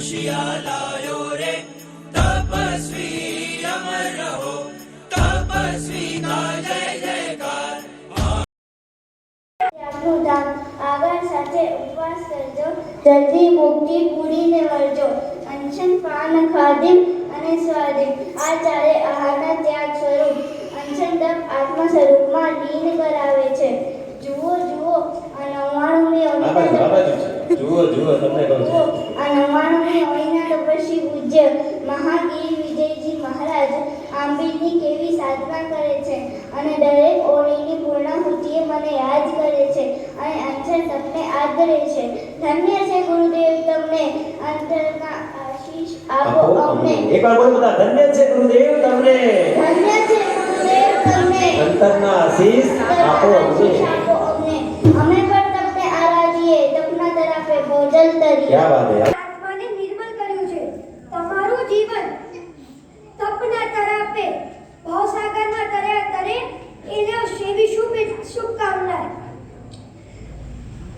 खुशियाँ लायो रे तपस्वी अमर रहो तपस्वी का जय जयकार। આગળ સાથે ઉપવાસ કરજો, જલ્દી મુક્તિ પૂરીને વળજો. અનશન પાન ખાધીમ અને સ્વાધીન આ ચારે આહારના ત્યાગ સ્વરૂપ. અનશન તપ આત્મ સ્વરૂપમાં લીન કરાવે છે. જુઓ જુઓ આ 99મી ઓળીના તપસ્વી પૂજ્ય મહાગીર વિજયજી મહારાજ આંબીની કેવી સાધના કરે છે અને દરેક ઓળીની પૂર્ણાહુતિએ મને યાદ કરે છે અને અનશન તપને આદરે છે. ધન્ય છે ગુરુદેવ તમને, અંતરના આશીષ આપો અમને. એકવાર બોલો બધા, ધન્ય છે ગુરુદેવ તમને, ધન્ય છે ગુરુદેવ તમને, અંતરના આશીષ આપો અમને. અમે પણ તમને આરાધીએ, તપના તરફે ભોજન તરીએ. ક્યા વાત હે. આત્માને નિર્મળ કર્યું છે. તમારું જીવન તપના તરફે ભવસાગરમાં તરે એને સેવી શુભકામના.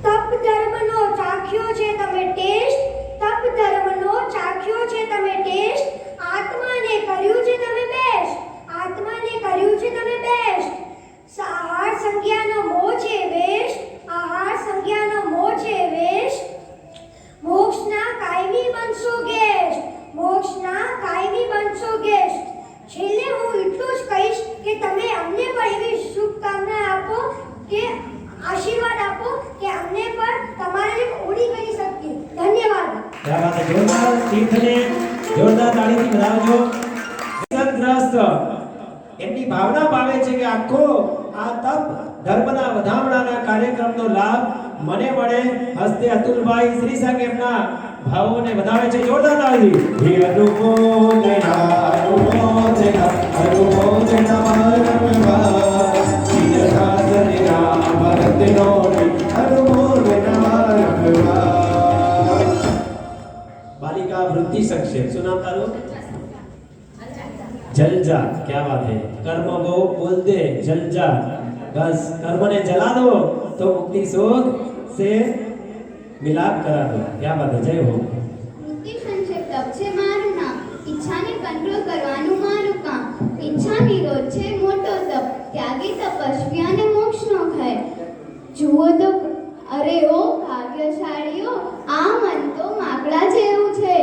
તપ ધર્મનો ચાખ્યો છે તમે ટેસ્ટ, તપ ધર્મનો ચાખ્યો છે તમે ટેસ્ટ. આત્માને કર્યું છે તમે બેસ્ટ, આત્માને કર્યું છે તમે બેસ્ટ. આહાર સંજ્ઞાનો મોહ છે વેશ, આહાર સંજ્ઞાનો મોહ છે વેશ. મોક્ષના કાયમી બનશો ગેસ્ટ, મોક્ષના કાયમી બનશો ગેસ્ટ. છેલ્લે હું એટલું જ કહીશ કે તમે અમને પણ એવી શુભકામના આપો કે આશીર્વાદ આપો કે અમને પણ તમારે જેમ ઓળી કરી શકીએ. ધન્યવાદ. ક્યા વાત હે. જોરદાર તીર્થને જોરદાર તાળીથી વધાવજો. સંતગ્રસ્ત એમની ભાવના પાવે છે કે આખો આ તપ ધર્મના વધામણાના કાર્યક્રમનો લાભ મને મળે. હસ્તે અતુલભાઈ શ્રી સંઘ એમના ભાવોને વધાવે છે. જોરદાર તાળીથી. હે અનુમોદના અનુમોદના અનુમોદના રમવા સિદ્ધાસને રામ રત્નો અનુમોદના રમવા. બાલિકા વૃત્તિ સંક્ષેપ. શું નામ તારું? जलजा. क्या बात है. कर्म को बोल दे जलजा, बस कर्म ने जला दो तो मुक्ति सुख से मिलाप करा दो. क्या बात है. जय हो. વૃત્તિ સંક્ષેપ તપ છે મારું નામ, ઈચ્છાને કંટ્રોલ કરવાનું મારું કામ. ઈચ્છા નિરોધ છે મોટો તપ, ત્યાગી તપસ્વી અને મોક્ષનો ખાય. જુઓ તો અરે ઓ ભાગ્યશાળીઓ, આ મન તો માકડા જેવું છે.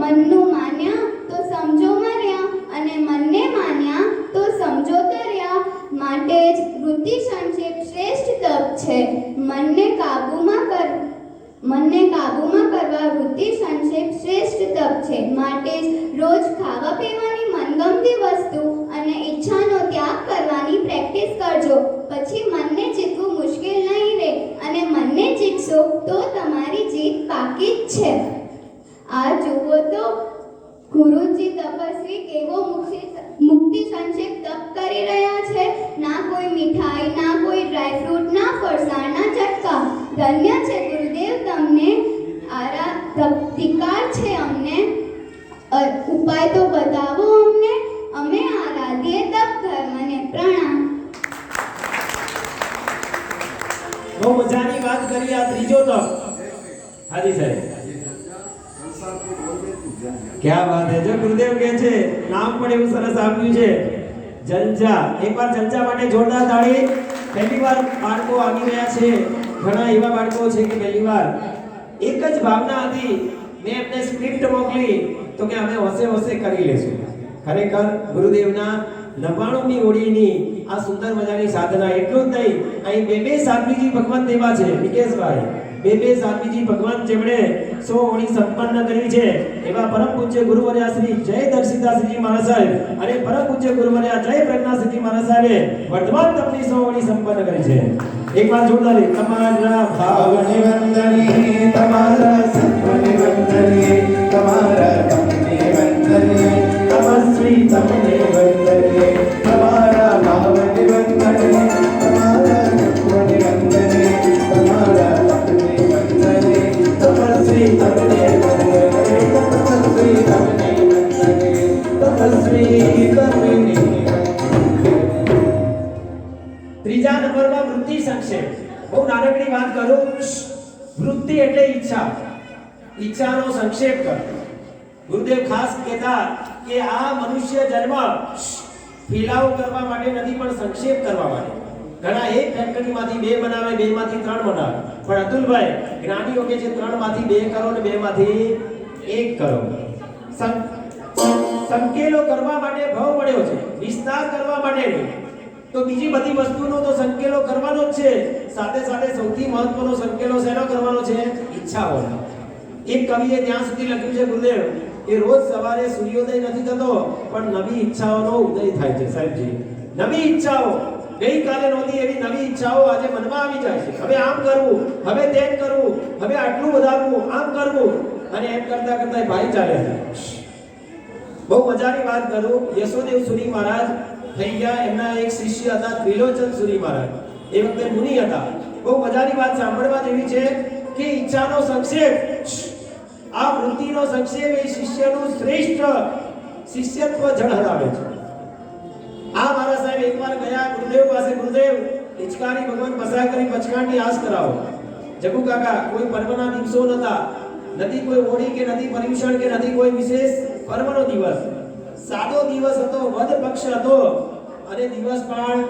મનનું માન્યા તો સમજો મર્યા અને મનને માન્યા તો સમજો તર્યા. માટે જ વૃત્તિ સંક્ષેપ શ્રેષ્ઠ તપ છે. મનને કાબૂમાં કરવા વૃત્તિ સંક્ષેપ શ્રેષ્ઠ તપ છે. માટે જ રોજ ખાવા પીવાની મનગમતી વસ્તુ અને ઈચ્છાનો ત્યાગ કરવાની પ્રેક્ટિસ કરજો. પછી મનને જીતવું મુશ્કેલ નહીં રહે અને મનને જીતશો તો તમારી જીત પાકી જ છે. આ જુઓ તો ગુરુજી તપસ્વી કેવો મુક્તિ સંક્ષેપ તપ કરી રહ્યા છે. ના કોઈ મીઠાઈ, ના કોઈ ડ્રાયફ્રૂટ, ના ફરસાણના ચટકા. ધન્ય છે ગુરુદેવ તમને, ધિક્કાર છે અમને. ઉપાય તો બતાવો અમને, અમે આરાધીએ તપ ધર્મને. પ્રણામ. બહુ મજાની વાત કરી. આ ત્રીજો તપ. હાજી સાહેબ. क्या बात है. जो गुरुदेव કહે છે નામ પણ એવું સરસ આપ્યું છે જલજા. એકવાર જલજા માટે જોરદાર તાળી. પહેલી વાર બાળકો આવી રહ્યા છે. ઘણા એવા બાળકો છે કે પહેલી વાર એક જ ભાવના હતી. મેં એમને સ્ક્રિપ્ટ મોકલી તો કે અમે હોશે હોશે કરી લેશું. ખરેખર ગુરુદેવના 99મી ઓળીની આ સુંદર મજાની સાધના. એટલું જ નહીં, અહીં બે સાધ્વીજી ભગવાન દેવા છે. નિકેશભાઈ બે સાધ્વીજી ભગવાન જેમણે 100 ઓળી સંપન્ન કરી છે એવા પરમ પૂજ્ય ગુરુવર્યા શ્રી જય દર્શિદાસજી મહારાજ સાહેબ અને પરમ પૂજ્ય ગુરુવર્યા જય પ્રજ્ઞાસિદ્ધિ મહારાજ સાહેબે વર્તમાન તપની 100 ઓળી સંપન્ન કરી છે. એકવાર જોરદાર. તમારા ભાવને વંદની, તમારા સત્વને વંદની, તમારા તપને વંદની, તપસ્વી તમને વંદની, તમારા ભાવને વંદની, તમારા સત્વને વંદની, તમારા તપને વંદની, તપસ્વી તમને વંદની, તપસ્વી તમને વંદની, તપસ્વી તમને. ત્રીજા નંબરમાં વૃત્તિ સંક્ષેપ. બહુ નાનકડી વાત કરું. વૃત્તિ એટલે ઈચ્છા. ઈચ્છાનો સંક્ષેપ કર. ગુરુદેવ ખાસ કહેતા કે આ મનુષ્ય જન્મ ફેલાવો કરવા માટે નથી પણ સંક્ષેપ કરવા માટે. ઘણા એક ફેક્ટરીમાંથી બે બનાવે, બે માંથી ત્રણ બનાવે, પણ અતુલભાઈ જ્ઞાનીઓ કે છે ત્રણ માંથી બે કરો ને બે માંથી એક કરો. સંકેલો કરવા માટે ભાવ મળ્યો છે, વિસ્તાર કરવા માટે નહીં. તો બીજી બધી વસ્તુનો તો સંકેલો કરવાનો જ છે, સાથે સાથે સૌથી મહત્વનો સંકેલો શેનો કરવાનો છે? ઈચ્છાઓનો. એક કવિએ ત્યાં સુધી લખ્યું છે ગુરુદેવ કે રોજ સવારે સૂર્યોદય નથી થતો પણ નવી ઈચ્છાઓનો ઉદય થાય છે. સાહેબજી, નવી ઈચ્છાઓ ગઈકાલે નહોતી એવી નવી ઈચ્છાઓ આજે મનમાં આવી જાય છે. હવે આમ કરવું, હવે તેમ કરવું, હવે આટલું વધારવું, આમ કરવું, અને એમ કરતા કરતા ભાઈ ચાલે છે. બહુ મજાની વાત કરું. યશોદેવ સુરી મહારાજ થઈ ગયા, એમના એક શિષ્ય હતા ત્રિલોચન સુરી મહારાજ. એ વખતે મુનિ હતા. બહુ મજાની વાત સાંભળવા જેવી છે કે ઈચ્છાનો સંક્ષેપ, આ વૃત્તિનો સંક્ષેપ એ શિષ્યનું શ્રેષ્ઠ શિષ્યત્વ ઝળહળાવે છે. આ મારા સાહેબ એકવાર ગયા ગુરુદેવ પાસે. ગુરુદેવ હિચકારી ભગવાન પસાર કરી પચકાણની આસ કરાવો. જગુ કાકા કોઈ પર્વના દિવસો નતા, નથી કોઈ હોળી કે નથી પર્યુષણ કે નથી કોઈ વિશેષ પર્વનો દિવસ. સાદો દિવસ હતો, વદ પક્ષ હતો અને દિવસ પણ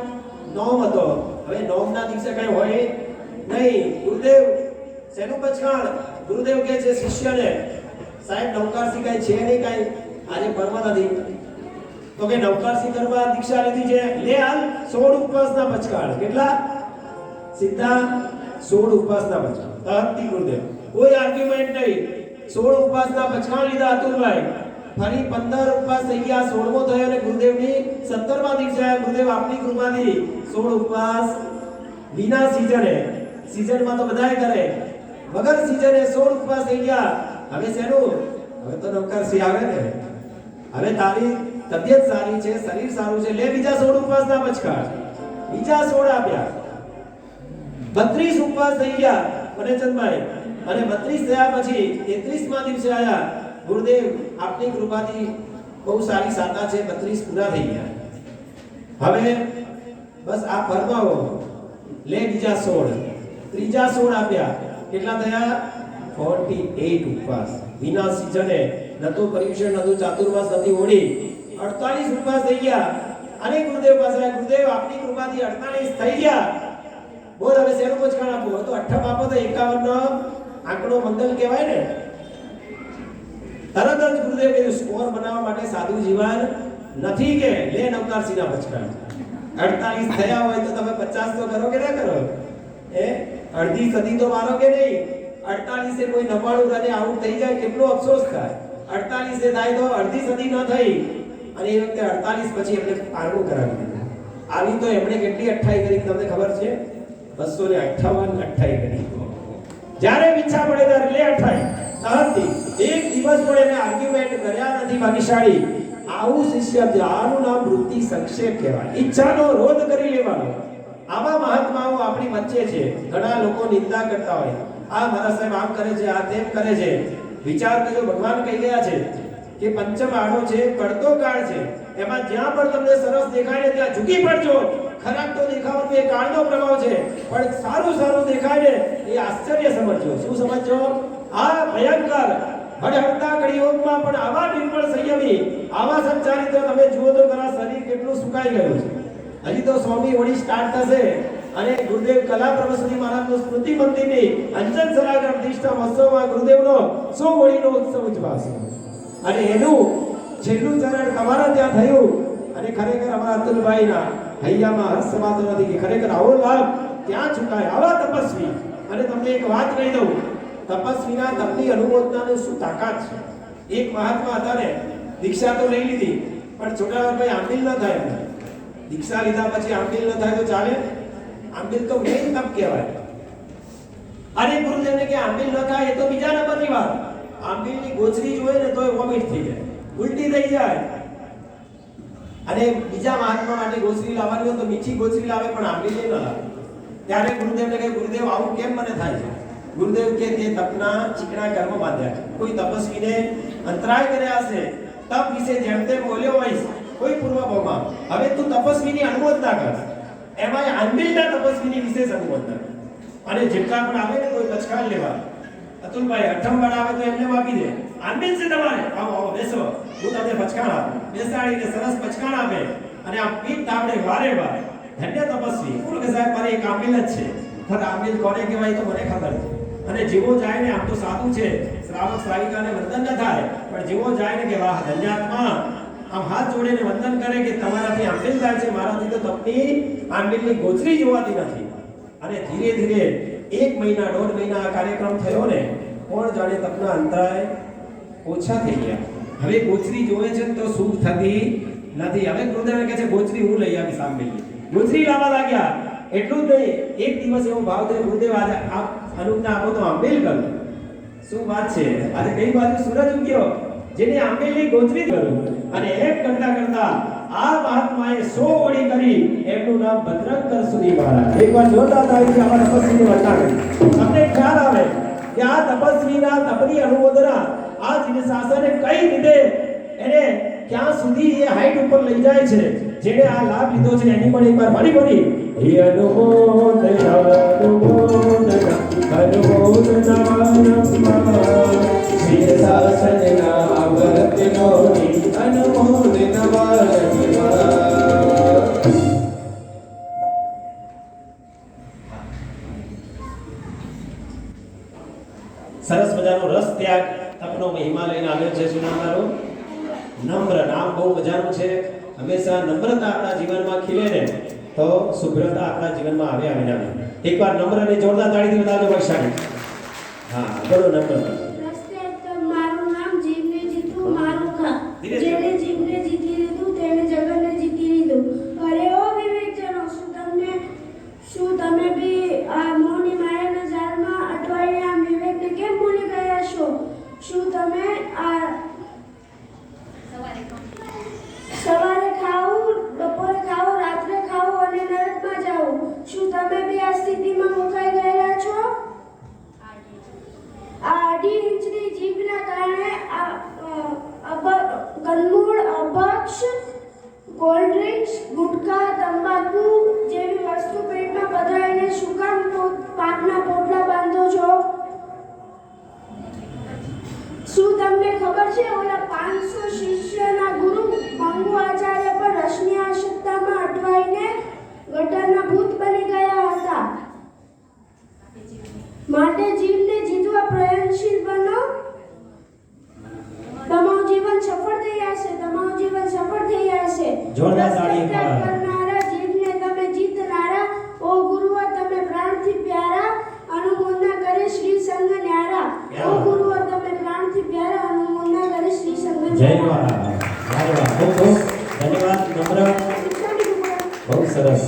નોમ હતો. હવે નોમના દિવસે કઈ હોય નહીં. ગુરુદેવ શેનું પચકાણ? ગુરુદેવ કહે છે શિષ્યને, સાહેબ નવકારસી કઈ છે નહીં, કઈ આજે પર્વ નથી. તો કે નવકારસી કરવા દીક્ષા લીધી છે, લે હાલ 16 ઉપવાસના પચકાણ. કેટલા? સીધા 16 ઉપવાસના પચકાણ. તહતી ગુરુદેવ કોઈ આર્ગ્યુમેન્ટ નહીં. 16 ઉપવાસના પચકાણ લીધા અતુલભાઈ. ફરી 15 ઉપવાસ થઈ ગયા, 16મો થયો અને ગુરુદેવની 17મા દિવસે આયા. ગુરુદેવ આપની કૃપાથી 16 ઉપવાસ વિના સીઝને, સીઝનમાં તો બધાય કરે, વગર સીઝને 16 ઉપવાસ થઈ ગયા. હવે શેનું? હવે તો નવકારસી આવે ને. હવે તારી તબિયત સારી છે, શરીર સારું છે, લે બીજા 16 ઉપવાસના પચકાણ. બીજા 16 આપ્યા. 32 ઉપવાસ થઈ ગયા પરેચંદભાઈ. અને 32 થયા પછી 33મા દિવસે આયા. ગુરુદેવ આપની કૃપાથી બહુ સારી સાતા છે, 32 પૂરા થઈ ગયા. હવે બસ આ ફરમાવો, લે બીજા 16. ત્રીજા 16 આપ્યા. કેટલા થયા? 48 ઉપવાસ વિના સીઝને, નતો પર્યુષણ, નતો ચાતુર્માસ, નથી હોળી. 48 ઉપવાસ થઈ ગયા. અને ગુરુદેવ પાસે આવ્યા. ગુરુદેવ આપની કૃપાથી 48 થઈ ગયા. બોલ હવે શેનું પચકાણ આપવું? તો 8 આપો તો 51 નો આંકડો મંગલ કહેવાય ને. તરત જ ગુરુદેવ કીધું સ્કોર બનાવવા માટે સાદું જીવન નથી, કે લે નવકારસીના પચકાણ. 48 થયા હોય તો તમે 50 તો કરો કે ના કરો? અડધી સદી તો મારો કે નહીં? 48 કોઈ 99 રને આઉટ થઈ જાય કેટલો અફસોસ થાય. 48 થાય તો અડધી સદી ન થઈ. અને એ વખતે 48 પછી એમને પારણું કરાવી દીધું. આવી તો એમણે કેટલી અઠ્ઠાઈ કરી તમને ખબર છે? 258 અઠ્ઠાઈ કરી. જ્યારે ઈચ્છા પડે ત્યારે લે અઠ્ઠાઈ. તહતી એક દિવસ પણ એને આર્ગ્યુમેન્ટ કર્યા નથી ભાગ્યશાળી. આવું શિષ્ય છે. આનું નામ વૃત્તિ સંક્ષેપ કહેવાય. ઈચ્છાનો રોધ કરી લેવાનો. આવા મહાત્માઓ આપણી વચ્ચે છે. ઘણા લોકો નિંદા કરતા હોય, આ મારા સાહેબ આમ કરે છે, આ તેમ કરે છે. વિચાર કરજો, ભગવાન કહી ગયા છે કે પંચમ આડો છે, પડતો કાળ છે, એમાં જ્યાં પણ તમને સરસ દેખાય ને ત્યાં ઝૂકી પડજો. ખરાબ તો દેખાવાનું એ કાળનો પ્રભાવ છે, પણ સારું સારું દેખાય ને એ આશ્ચર્ય સમજજો. શું સમજજો? આ ભયંકર હડહડતા કળિયુગમાં પણ આવા નિર્મળ સંયમી, આવા સંચારી તો તમે જુઓ તો ખરા શરીર કેટલું સુકાઈ ગયું છે. હજી તો સ્વામી હોળી સ્ટાર્ટ થશે અને ગુરુદેવ કલા પ્રવસતી મહારાજનું સ્મૃતિ મંદિરની અંજન સરાગર પ્રતિષ્ઠા મહોત્સવમાં ગુરુદેવનો 100 હોળીનો ઉત્સવ ઉજવાશે. અને એનું છેલ્લું ચરણ તમારા ત્યાં થયું. અને ખરેખર અમારા અતુલભાઈના હૈયામાં હર્ષ સમાતો નથી કે ખરેખર આવો લાભ ક્યાં ચૂકાય. આવા તપસ્વી. અને તમને એક વાત કહી દઉં, તપસ્વીના તપની અનુમોદનાની શું તાકાત છે. એક મહાત્મા હતા ને, દીક્ષા તો લઈ લીધી પણ છોટાભાઈ આંબિલ ન થાય. દીક્ષા લીધા પછી આંબિલ ન થાય તો ચાલે? આંબિલ તો મેઇન તપ કહેવાય. અને ગુરુદેવને કે આંબિલ ન થાય એ તો બીજા નંબરની વાત. આંબિલની ગોચરી જોઈએ ને તોય વોમિટ થઈ જાય, ઉલટી થઈ જાય. અને બીજા મહાત્મા માટે ગોચરી લાવવાની હોય તો મીઠી ગોચરી લાવે પણ આંબિલ ન લાવે. ત્યારે ગુરુદેવને કહે, ગુરુદેવ આવું કેમ મને થાય છે? ગુરુદેવ કે તે તપના ચીકણા કર્મ બાંધ્યા છે. કોઈ તપસ્વીને અંતરાય કર્યા હશે, તપ વિશે જેમ તેમ બોલ્યો હોઈશ કોઈ પૂર્વ ભાવમાં. હવે તું તપસ્વીની અનુમોદના કર, એમાં આંબિલના તપસ્વીની વિશેષ અનુમોદના. અને જેટલા પણ આવે ને કોઈ પચકાણ લેવા. અતુલભાઈ અઠમ બનાવે તો એમને આપી દે. આંબિલ છે તમારે. આવો આવો બેસો. હું તમને પચકાણ આપું. બેસાડીને સરસ પચકાણ આપે અને આ પીઠ તાપડે વારે વારે. ધન્ય તપસ્વી. બોલો કે સાહેબ મારે એક આંબિલ જ છે. પણ આંબિલ કોને કહેવાય તો મને ખબર છે. અને જેવો જાય ને આમ તો સાધુ છે, શ્રાવક શ્રાવિકાને વંદન ન થાય, પણ જેવો જાય ને કે વાહ ધન્યાત્મા, આમ હાથ જોડીને વંદન કરે કે તમારાથી આંબિલ થાય છે, મારાથી તો તપની આંબિલની ગોચરી જોવાતી નથી. અને ધીરે ધીરે 1 મહિના 1.5 મહિના આ કાર્યક્રમ થયો ને, કોણ જાણે તપના અંતરાય ઓછા થઈ ગયા. હવે ગોચરી જોવે છે તો સુખ થતી નથી. હવે ગુરુદેવ કહે છે ગોચરી હું લઈ આવીશ આંબિલની. ગોચરી લાવવા લાગ્યા. એટલું જ નહીં, એક દિવસ એવો ભાવ થયો ગુરુદેવ આજે આપ અનુજ્ઞા આપો તો આંબિલ કરું. શું વાત છે, આજે કઈ બાજુ સૂરજ ઉગ્યો જેને આંબિલની ગોચરી કરું. અને એમ કરતા કરતા આ મહાત્માએ 100 ઓળી કરી. એમનું નામ ભદ્રંકર સુરી મહારાજ. એકવાર જોરદાર તાળીથી આવા તપસ્વીને વંદના કરી. તમને ખ્યાલ આવે કે આ તપસ્વીના તપની અનુમોદના આ જીને શાસને કઈ રીતે એને ક્યાં સુધી એ હાઈટ ઉપર લઈ જાય છે. જેને આ લાભ લીધો છે એની પણ એકવાર ફરી ફરી હે અનુમોદના જીને શાસનના અવતનોની અનુમોદના. સરસ મજાનો રસ ત્યાગ તપનો મહિમા લઈને આવ્યો છે. શું નામ તારું? નમ્ર. નામ બહુ મજાનું છે. હંમેશા નમ્રતા આપણા જીવનમાં ખીલે ને તો શુભ્રતા આપણા જીવનમાં આવે આવે ના. એકવાર નમ્ર અને જોરદાર તાળીથી બતાવજો વૈશાલી. હા બોલો નમ્ર. મારું નામ જીવને જીતું મારું ખા. જેને જીવને જીતી લીધું તેને જગતને જીતી લીધું. અરે ઓ વિવેકજનો, શું તમે બી આ મોહની માયાના જાળમાં અટવાઈને આ વિવેકને કેમ ભૂલી ગયા છો? શું તમે આ સવારે ખાવું, બપોરે ખાવું, રાત્રે ખાવું અને નરકમાં જાવું? શું તમે બી આ સ્થિતિમાં મુકાઈ ગયેલા છો? આ 2.5 ઇંચની જીભના કારણે કંદમૂળ, અભક્ષ, કોલ્ડ ડ્રિંક્સ, ગુટખા, તંબાકુ જેવી વસ્તુ પેટમાં પધરાઈને શું કામ પાપના પોટલા બાંધો છો? શું તમને ખબર છે ઓલા 500 શિષ્યના ગુરુ મંગુ આચાર્ય પર રશ્મિ આશક્તામાં અટવાઈને ગટરના ભૂત બની ગયા હતા? માટે જીવને જીતવા પ્રયત્નશીલ બનો. તમારું જીવન સફળ થઈ જશે. તમારું જીવન સફળ થઈ જશે. જોરદાર તાળી કરનારા જીવને તમે જીતનારા. ઓ ગુરુઓ તમે પ્રાણથી પ્યારા, અનુમોદના કરે શ્રી સંગ ન્યારા. ઓ ગુરુઓ તમે પ્રાણથી પ્યારા, અનુમોદના કરે શ્રી સંગ જય ન્યારા. વાહ વાહ. ખૂબ ખૂબ ધન્યવાદ નમ્ર. બહુ સરસ.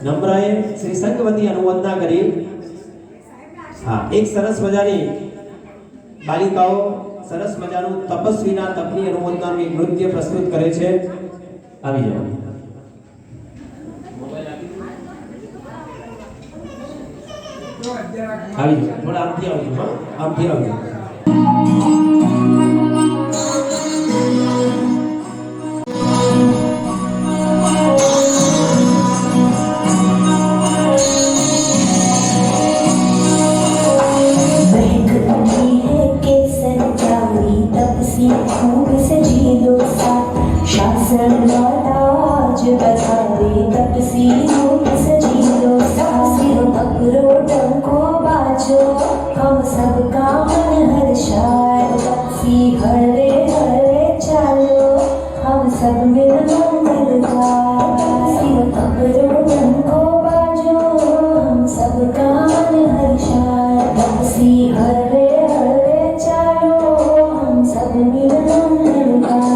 નમ્રએ શ્રી સંગવતી અનુમોદના કરી. હા, એક સરસ મજાની બાલિકાઓ સરસ મજાનું તપસ્વીના તપની અનુમોદનાનું એક નૃત્ય પ્રસ્તુત કરે છે. આવી જાઓ. આવી જાઓ. થોડા આમથી આવજો. હા, આમથી આવજો. खूब सजी दो शासन राज बधावे तपसी खूब सजी दो सिर पकड़ो डंको बाजो हम सबका मन हर्षाय तपसी हरे हरे चालो हम सब मिल मंगल गाय सिर पकड़ो डंको बाजो हम सबका मन हर्षाय तपसी हरे हरे चालो हम सब मिल मंगल गाय।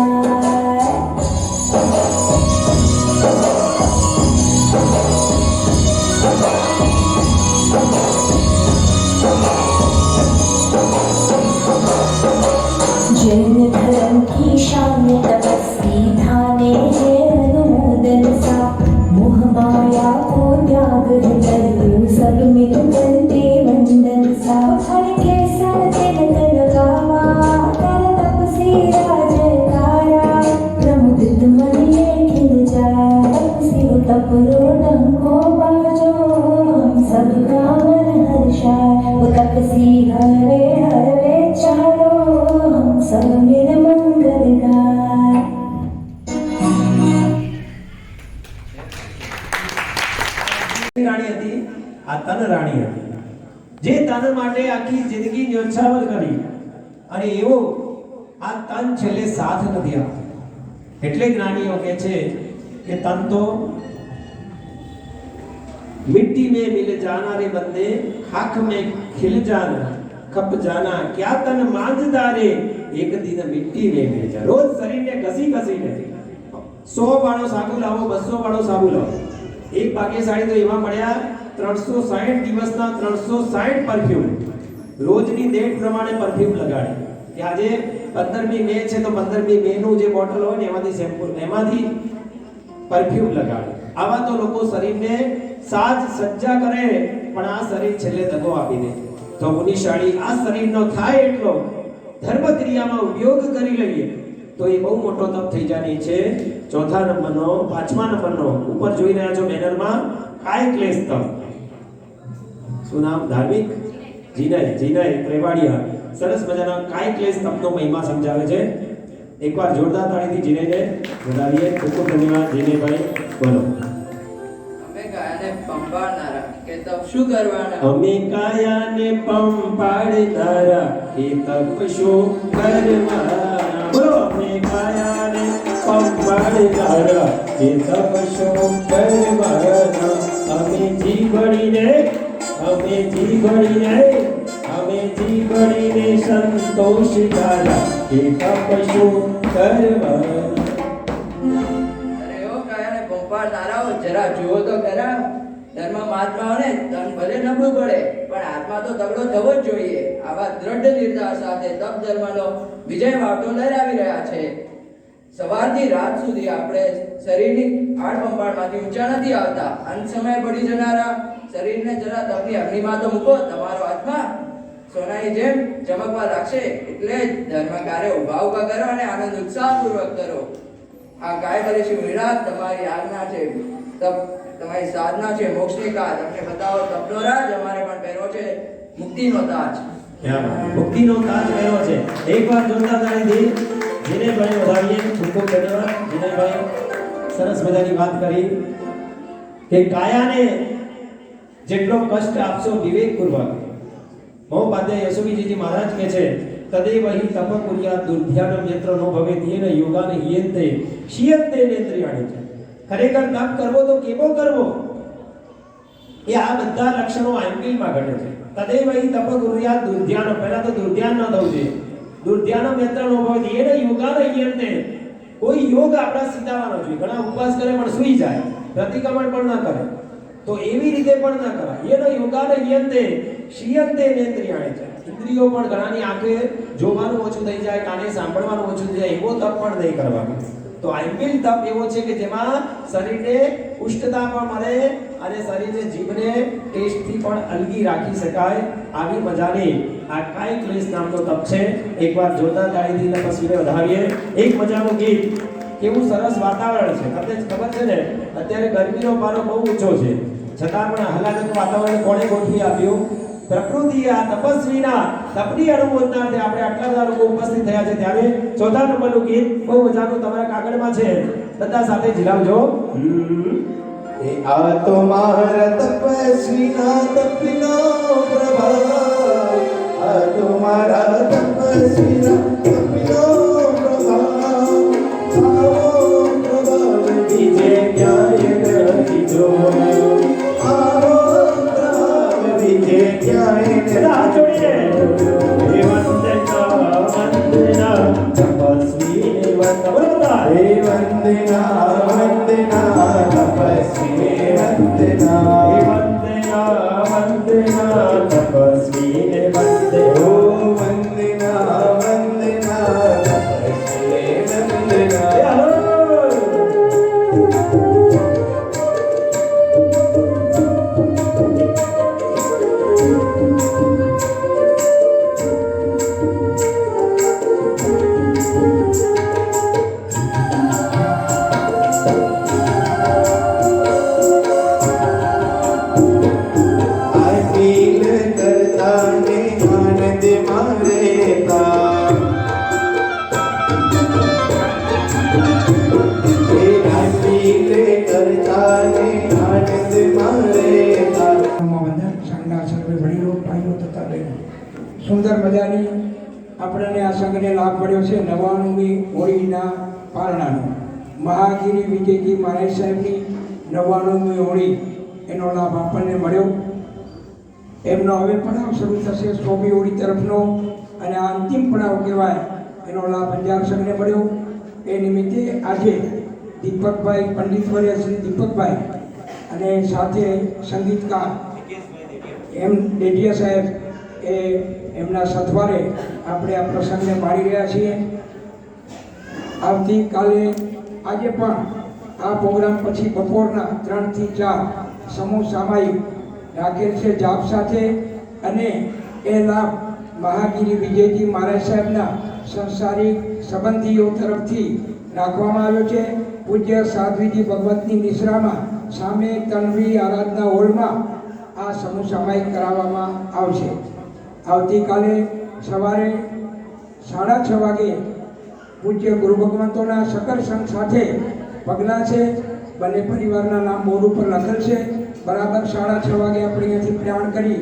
રાણી હતી, આ તન રાણી હતી, જે તન માટે આખી જિંદગી ન્યોછાવર કરી અને એવો આ તન છેલ્લે સાથ નથી આપતો. એટલે જ્ઞાનીઓ કહે છે કે તન તો मिट्टी में मिल जाना रे बंदे, खाक में खिल जाना, खप जाना, क्या तन मांझदा रे, एक दिन मिट्टी में मिल जा. रोज શરીરને ઘસી ઘસીને 100 વાળો સાબુ લાવો, 200 વાળો સાબુ લાવો, એક ભાગ્યશાળી તો એવા મળ્યા 360 દિવસના 360 પરફ્યુમ, રોજની ડેટ પ્રમાણે પરફ્યુમ લગાડે કે આજે 15મી મે છે તો 15મી મે નું જે બોટલ હોય ને એમાંથી શેમ્પૂ, એમાંથી પરફ્યુમ લગાડે. આવા તો લોકો શરીરને સાજ સજ્જા કરે પણ આ શરીર છેલ્લે દગો આપી દે. તો મુનિશાળી આ શરીરનો થાય એટલો ધર્મ ક્રિયામાં ઉપયોગ કરી લઈએ તો એ બહુ મોટો તપ થઈ જવાની છે. ચોથા નંબરનો, 5મા નંબરનો ઉપર જોઈ રહ્યા છો બેનરમાં, કાય ક્લેશ તપ. શું નામ? ધાર્મિક જીનય રેવાડિયા સરસ મજાના કાય ક્લેશ તપનો મહિમા સમજાવે છે. એકવાર જોરદાર તાળીથી જીનેને વધાવીએ. ખૂબ ખૂબ ધન્યવાદ જીનેભાઈ. બોલો. કાયાને પંપાડનારા કે તપ શું કરવાના? અમે કાયાને પંપાડનારા કે તપ શું કરવાના. બોલો. અમે કાયાને પંપાડનારા કે તપ શું કરવાના. અમે જીવડીને સંતોષ તારા કે તપ શું કરવાના. નારાઓ જરા જુઓ તો ખરા, ધર્મ મહાત્માઓને તન ભલે નબળું પડે પણ આત્મા તો તગડો થવો જ જોઈએ. આવા દ્રઢ નિર્ધાર સાથે તપ ધર્મનો વિજય વાવટો લહેરાવી રહ્યા છે. સવારથી રાત સુધી આપણે શરીરની આડપંપાળમાંથી ઊંચા નથી આવતા. અંત સમય પડી જનારા શરીરને જરા તપની અગ્નિમાં તો મૂકો. તમારો આત્મા સોનાની જેમ ચમકવા લાગશે. એટલે જ ધર્મ કાર્ય ઉભા ઉભા કરો અને આનંદ ઉત્સાહપૂર્વક કરો. આ કાય કરે છે વિરાટ તમારી આજ્ઞા છે, તપ તમારી સાધના છે, મોક્ષની કા તમને બતાવો તપનો રાજ. અમારે પણ પહેરો છે મુક્તિનો તાજ. મુક્તિનો તાજ પહેરો છે. એકવાર જોરદાર તાળીથી જીનેભાઈ વધાવીએ. ખૂબ ખૂબ ધન્યવાદ જીનેભાઈ. સરસ મજાની વાત કરી કે કાયાને જેટલો કષ્ટ આપશો વિવેકપૂર્વક. મહોપાધ્યાય યશોવીજી મહારાજ કહે છે તદેવ હિ તપ કુર્યાત દુર્ધ્યાનમ યત્ર નો ભવેત યેન યોગાન હિયંતે શિયંતે નેત્રિયાણી છે. ખરેખર તપ કરવો તો કેવો કરવો એ આ બધા લક્ષણો આંકિલમાં ઘટે છે. તદેવ હિ તપ કુર્યાત દુર્ધ્યાનમ, પહેલા તો દુર્ધ્યાન ન થવું જોઈએ. દુર્ધ્યાનમ યત્ર નો ભવેત યેન યોગાન હિયંતે, કોઈ યોગ આપણા સીધાવાનો જોઈએ. ઘણા ઉપવાસ કરે પણ સૂઈ જાય, પ્રતિક્રમણ પણ ન કરે, તો એવી રીતે પણ ન કરાય. યેન યોગાન હિયંતે શિયંતે નેત્રિયાણી છે. ઇન્દ્રિયો પણ ઘણાની આંખે જોવાનું ઓછું થઈ જાય, કાને સાંભળવાનું ઓછું થઈ જાય, એવો તપ પણ નહીં કરવાનો. તો આઈમ્પિલ તપ એવો છે કે જેમાં શરીરને પુષ્ટતા પણ મળે અને શરીરને જીભને ટેસ્ટથી પણ અલગી રાખી શકાય. આવી મજાની આ કાય ક્લેશ નામનો તપ છે. એકવાર જોરદાર તાળીથી તપસ્વીને વધાવીએ. એક મજાનું ગીત, કેવું સરસ વાતાવરણ છે. તમને ખબર છે ને અત્યારે ગરમીનો પારો બહુ ઊંચો છે, છતાં પણ આહલાદક વાતાવરણ કોણે ગોઠવી આપ્યું? પ્રકૃતિ. આ તપસ્વીના તપની અનુમોદનાર્થે આપણે આટલા બધા લોકો ઉપસ્થિત થયા છે. ત્યારે ચોથા નંબરનું ગીત બહુ મજાનું તમારા કાગળમાં છે, બધા સાથે ઝીલાવજો. આ તો મારા તપસ્વીના તપનો પ્રભાવ, આ તો મારા તપસ્વીના તપનો પ્રભાવ, આવો પ્રભાવ બીજે ક્યાંય નથી જોયો, આવો પ્રભાવ બીજે ક્યાંય નથી જોયો. હે વંદના વંદના તપસ્વી વંદના, હે વંદના વંદના તપસ્વી વંદના, હે વંદના વંદના તપસ્વી વંદના, ઓ વંદના વંદના તપસ્વી વંદના. સુંદર મજાની આપણને આ સંઘને લાભ મળ્યો છે 99મી હોળીના પારણાનો. મહાગીરી વિજયજી મહારાજ સાહેબની 99મી હોળી એનો લાભ આપણને મળ્યો. એમનો હવે પડાવ શરૂ થશે 100મી હોળી તરફનો, અને આ અંતિમ પડાવ કહેવાય એનો લાભ અંજાર સંઘને મળ્યો. એ નિમિત્તે આજે દીપકભાઈ, પંડિતવર્ય શ્રી દીપકભાઈ અને સાથે સંગીતકાર એમ ડેડિયા સાહેબ એ એમના સથવારે આપણે આ પ્રસંગને માણી રહ્યા છીએ. આવતીકાલે આજે પણ આ પ્રોગ્રામ પછી બપોરના 3 થી 4 સમૂહ સામાયિક રાખેલ છે જાપ સાથે, અને એ લાભ મહાગીરી વિજયજી મહારાજ સાહેબના સંસારિક સંબંધીઓ તરફથી રાખવામાં આવ્યો છે. પૂજ્ય સાધ્વીજી ભગવતની નિશ્રામાં સામે તન્વી આરાધના હોલમાં આ સમૂહ સામાયિક કરાવવામાં આવશે. આવતીકાલે સવારે 6:30 વાગે પૂજ્ય ગુરુ ભગવંતોના સકર સંઘ સાથે પગલાં છે. બંને પરિવારના નામ બોર્ડ ઉપર લખેલ છે. બરાબર 6:30 વાગે આપણે અહીંયાથી પ્રયાણ કરી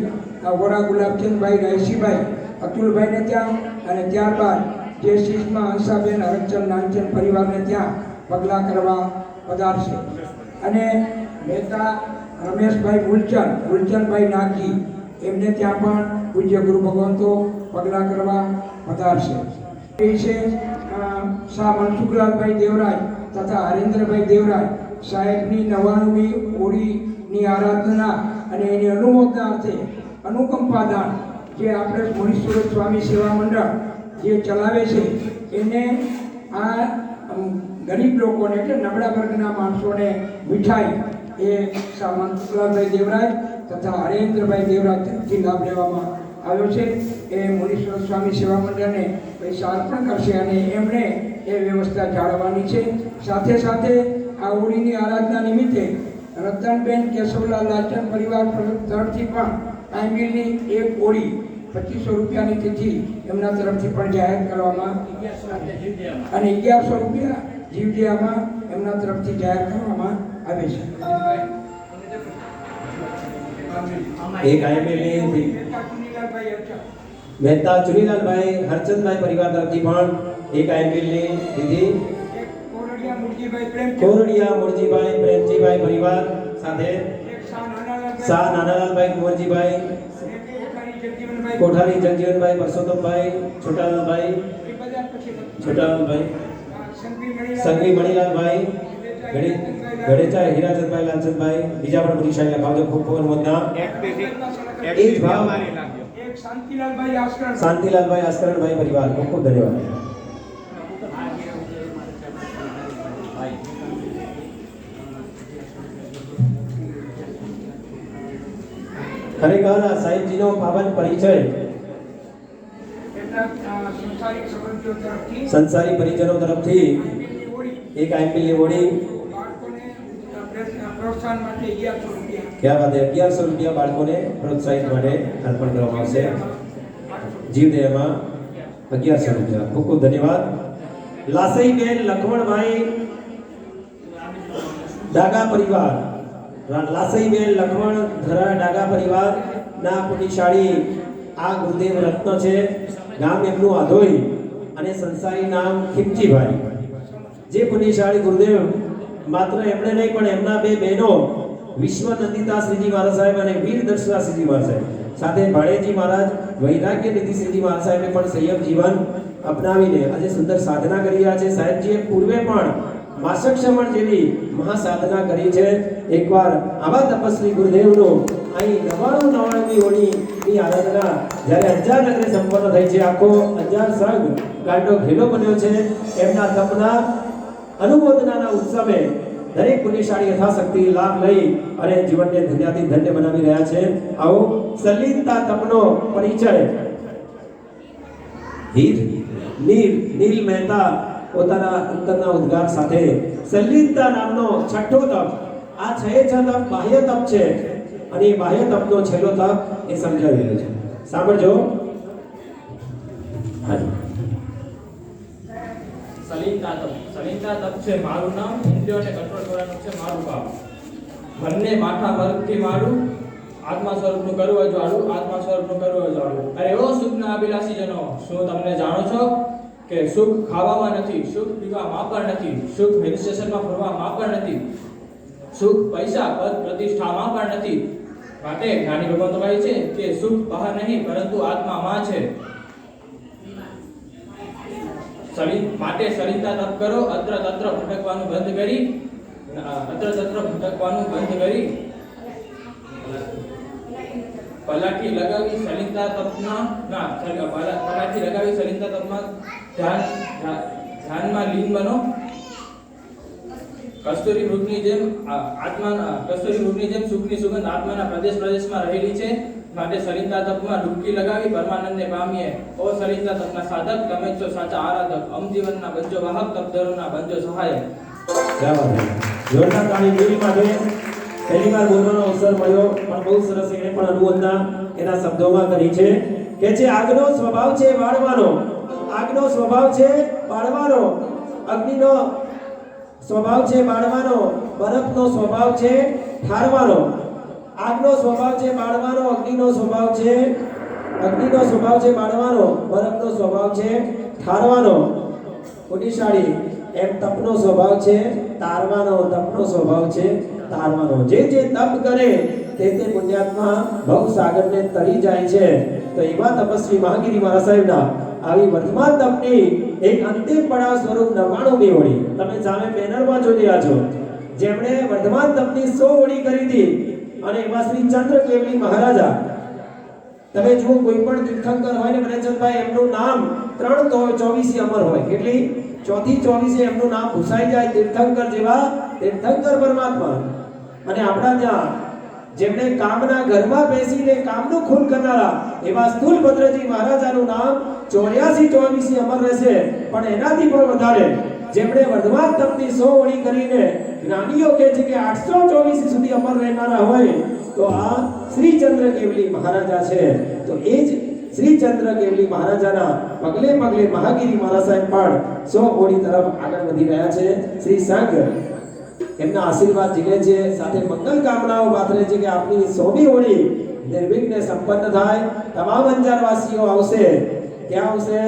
વોરા ગુલાબચંદભાઈ, રાયસીભાઈ, અતુલભાઈને ત્યાં, અને ત્યારબાદ જે શીશમાં હંસાબેન, હરચંદ, નાનચંદ પરિવારને ત્યાં પગલાં કરવા પધારશે. અને મહેતા રમેશભાઈ મૂલચંદભાઈ નાગજી એમને ત્યાં પણ પૂજ્ય ગુરુ ભગવંતો પગલાં કરવા પધારશે. એ છે શાહ મનસુખલાલભાઈ દેવરાજ તથા હરેન્દ્રભાઈ દેવરાજ સાહેબની 99મી હોળીની આરાધના અને એની અનુમોદના અર્થે અનુકંપા દાન જે આપણે મુનીશ્વર સ્વામી સેવા મંડળ જે ચલાવે છે એને આ ગરીબ લોકોને એટલે નબળા વર્ગના માણસોને મીઠાઈ એ શાહ મનસુખલાલભાઈ દેવરાજ તથા હરેન્દ્રભાઈ દેવરાજ તરફથી લાભ લેવામાં આવ્યો છે. એ મુનીશ્વર સ્વામી સેવા મંડળને પૈસા અર્પણ કરશે અને એમણે એ વ્યવસ્થા જાળવવાની છે. સાથે સાથે આ હોળીની આરાધના નિમિત્તે રતનબેન કેશવલાલ લાલચંદ પરિવાર તરફથી પણ આંબીલની એક હોળી 2500 રૂપિયાની તિથિ એમના તરફથી પણ જાહેર કરવામાં અને 1100 રૂપિયા જીવદયામાં એમના તરફથી જાહેર કરવામાં આવે છે. એક આઈએમએલની મહેતા ચુનીલાલભાઈ, હરચંદભાઈ પરિવાર તરફથી પણ એક આઈએમએલની વિધિ. કોરડિયા મુરજીભાઈ, પ્રેમજીભાઈ પરિવાર સાથે શાહ નાનાલાલભાઈ, કુંવરજીભાઈ, કોઠારી જગજીવનભાઈ, પરસોત્તમભાઈ, છોટાલાલભાઈ, સંઘવી મણીલાલભાઈ, ગણેચા હીરાચંદભાઈ, લાલચંદભાઈ, બીજા પણ બધી શાહી લખાવજો. ખૂબ ખૂબ અનુમોદના. એ જ ભાવ શાંતિલાલભાઈ આસ્કરણભાઈ પરિવાર, ખૂબ ખૂબ ધન્યવાદ. ખરેખર આ સાહેબજીનો પાવન પરિચય સંસારી પરિજનો તરફથી એક આઈપીએલ હોળી પ્રોત્સાહન માટે 1100 રૂપિયા. ક્યાં વાત છે, 1100 રૂપિયા બાળકોને પ્રોત્સાહિત માટે અર્પણ કરવામાં આવશે. જીવદયામાં 1100 રૂપિયા. ખૂબ ખૂબ ધન્યવાદ. લાસઈબેન લખમણભાઈ ડાગા પરિવાર, લાસઈબેન લખમણ ધરા ડાગા પરિવારના પુણ્યશાળી આ ગુરુદેવ રત્ન છે. ગામ એમનું આધોઈ અને સંસારી નામ ખીમજીભાઈ. જે પુણ્યશાળી ગુરુદેવ માત્ર એમણે નહીં પણ એમના બે બહેનો વિશ્વ નંદિતા શ્રીજી મહારાજ સાહેબ અને વીર દર્શના શ્રીજી મહારાજ સાહેબ સાથે ભાણેજી મહારાજ વૈરાગ્ય નિધિ શ્રીજી મહારાજ સાહેબે પણ સંયમ જીવન અપનાવીને આજે સુંદર સાધના કરી રહ્યા છે. સાહેબજીએ પૂર્વે પણ માસક શ્રવણ જેવી મહા સાધના કરી છે. એકવાર આવા તપસ્વી ગુરુદેવનો અહીં 99મી હોળીની આરાધના જ્યારે અંજાર નગરે સંપન્ન થઈ છે, આખો અંજાર સંઘ ગાંડો ઘેલો બન્યો છે. એમના તપના અનુમોદનાના ઉત્સવે દરેક પુણ્યશાળી યથાશક્તિ લાભ લઈ અને જીવનને ધન્યાથી ધન્ય બનાવી રહ્યા છે. આવો સલિલતા તપનો પરિચય નીલ મહેતા પોતાના અંતરના ઉદ્ગાર સાથે સલિલતા નામનો છઠ્ઠો તપ, આ 6 તપ બાહ્ય તપ છે અને એ બાહ્ય તપનો છેલ્લો તપ એ સમજાવી રહ્યો છે. સાંભળજો. સલિલતા તપ છે મારું નામ, ઇન્દ્રિયોને કંટ્રોલ કરવાનું છે મારું કામ. બંને માથા વર્ગથી મારું આત્મા સ્વરૂપનું કરવું અજવાળું, આત્મા સ્વરૂપનું કરવું અજવાળું. અરે ઓ સુખના અભિલાષી જનો, શું તમને જાણો છો કે સુખ ખાવામાં નથી, સુખ પીવામાં પણ નથી, સુખ હિલ સ્ટેશનમાં ફરવામાં પણ નથી, સુખ પૈસા પદ પ્રતિષ્ઠામાં પણ નથી. માટે જ્ઞાની ભગવાન તો કહે છે કે સુખ બહાર નહીં પરંતુ આત્મામાં છે. માટે સરિતા તપ કરો, અત્ર તત્ર ભટકવાનું બંધ કરી, પલાઠી લગાવી સલિલતા તપમાં ધ્યાનમાં લીન બનો. કસ્તુરી વૃક્ષની જેમ સુખની સુગંધ આત્માના પ્રદેશમાં રહેલી છે. માટે સલિલતા તપમાં ડૂબકી લગાવી પરમાનંદને પામીએ. ઓ સલિલતા તપના સાધક, તમે છો સાચા આરાધક. જીવનના બંજો વાહક, તપધરોના બંજો સહાયક. જોરદાર તાળી દેવી માટે પહેલી વાર બોલવાનો અવસર મળ્યો, પણ બહુ સરસ એને પણ અનુવંદના એના શબ્દોમાં કરી છે કે જે આગનો સ્વભાવ છે બાળવાનો, આગનો સ્વભાવ છે બાળવાનો, અગ્નિનો સ્વભાવ છે બાળવાનો, બરફનો સ્વભાવ છે ઠારવાનો. આગનો સ્વભાવ છે બાળવાનો, અગ્નિનો સ્વભાવ છે બાળવાનો, બરફનો સ્વભાવ છે ઠારવાનો. પુણ્યશાળી એમ તપનો સ્વભાવ છે તારવાનો, તપનો સ્વભાવ છે તારવાનો. જે તપ કરે તે પુણ્યાત્મા ભવ સાગરને તરી જાય છે. તો એવા તપસ્વી મહાગીરી મહારાજ સાહેબના આવી વર્તમાન તપની એક અંતિમ પડાવ સ્વરૂપ 99મી ઓળી તમે સામે બેનરમાં જોઈ રહ્યા છો, જેમણે વર્તમાન તપની 100 ઓળી કરી હતી. અને એવા શ્રી ચંદ્ર કેવલી મહારાજા, તમે જુઓ કોઈ પણ તીર્થંકર હોય ને મનેચંદભાઈ, એમનું નામ 324 અમર હોય. કેટલી? 424 એમનું નામ ભૂસાઈ જાય. તીર્થંકર જેવા તીર્થંકર પરમાત્મા. અને આપણા ત્યાં જેમણે કામના ઘરમાં બેસીને કામનું ખૂન કરનારા એવા સ્થૂલભદ્રજી મહારાજાનું નામ 84 અમર રહેશે. પણ એનાથી પણ વધારે જેમણે વર્ધમાન તપની 100 ઓળી કરીને જ્ઞાનીઓ કહે છે કે 824 સુધી અમર રહેનારા હોય તો આ શ્રી ચંદ્ર કેવલી મહારાજા છે. તો એ જ શ્રી ચંદ્ર કેવલી મહારાજાના પગલે પગલે મહાગીરી મહારાજ સાહેબ પણ 100 ઓળી તરફ આગળ વધી રહ્યા છે. શ્રી સંઘ એમના આશીર્વાદ જીલે છે, સાથે મંગલ કામનાઓ પાથરે છે કે આપની 100મી ઓળી નિર્વિઘ્ને સંપન્ન થાય. તમામ અંજારવાસીઓ આવશે. ક્યાં આવશે?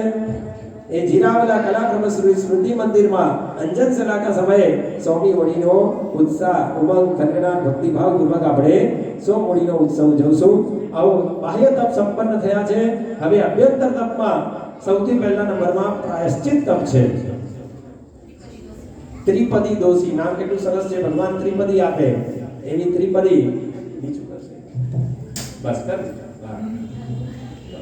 એ જીરાવલા કલાક્રમ સ્મૃતિ મંદિરમાં અંજન સલાકા સમયે 100મી ઓળીનો ઉત્સાહ, ઉમંગ, ખનગનાટ, ભક્તિભાવ પૂર્વક આપણે 100 ઓળીનો ઉત્સવ ઉજવશું. આવો બાહ્ય તપ સંપન્ન થયા છે. હવે અભ્યંતર તપમાં સૌથી પહેલા નંબરમાં પ્રાયશ્ચિત તપ છે. ત્રિપદી દોષી નામ કેટલું સરસ છે. ભગવાન ત્રિપદી આપે એવી ત્રિપદી બીજું કરશે. બસ કર.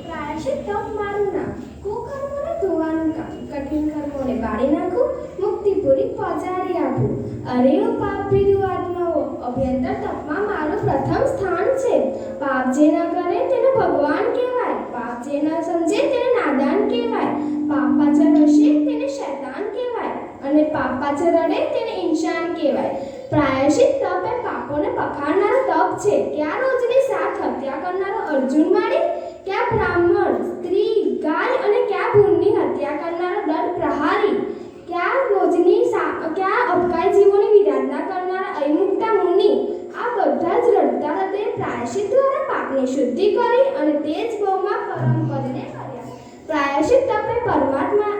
પ્રાયશ્ચિત તપ મારું નામ, કુકર્મોને ધોવાનું કામ, કઠિન કર્મોને બાળી નાખું, મુક્તિપુરી પહોંચાડી આપું. અરે ઓ પાપ ભીરુ આત્માઓ, અભ્યંતર તપમાં મારું પ્રથમ સ્થાન છે. પાપ જે ન કરે તેને ભગવાન કહેવાય, પાપ જે ન સમજે તેને નાદાન કહેવાય, પાપ પાછળ હશે તેને શૈતાન કહેવાય, અને પાપ પાછળ રડે તેને ઇન્સાન કહેવાય. પ્રાયશ્ચિત તપ એ પાપોને પખાડનારો તપ છે. ક્યાં રોજની 7 હત્યા કરનારો અર્જુન માળી, ક્યાં બ્રાહ્મણ, સ્ત્રી, ગાય અને ક્યાં ભૂણની હત્યા કરનારો દંડ પ્રહારી, ક્યાં અપકાય જીવોની વિરાધના કરનારા અયમુક્તા મુનિ. આ બધા જ રડતા હૃદયે પ્રાયશ્ચિત દ્વારા પાપની શુદ્ધિ કરી અને તે જ ભવમાં પરમ પદને કર્યા. પ્રાયશ્ચિત તપે પરમાત્મા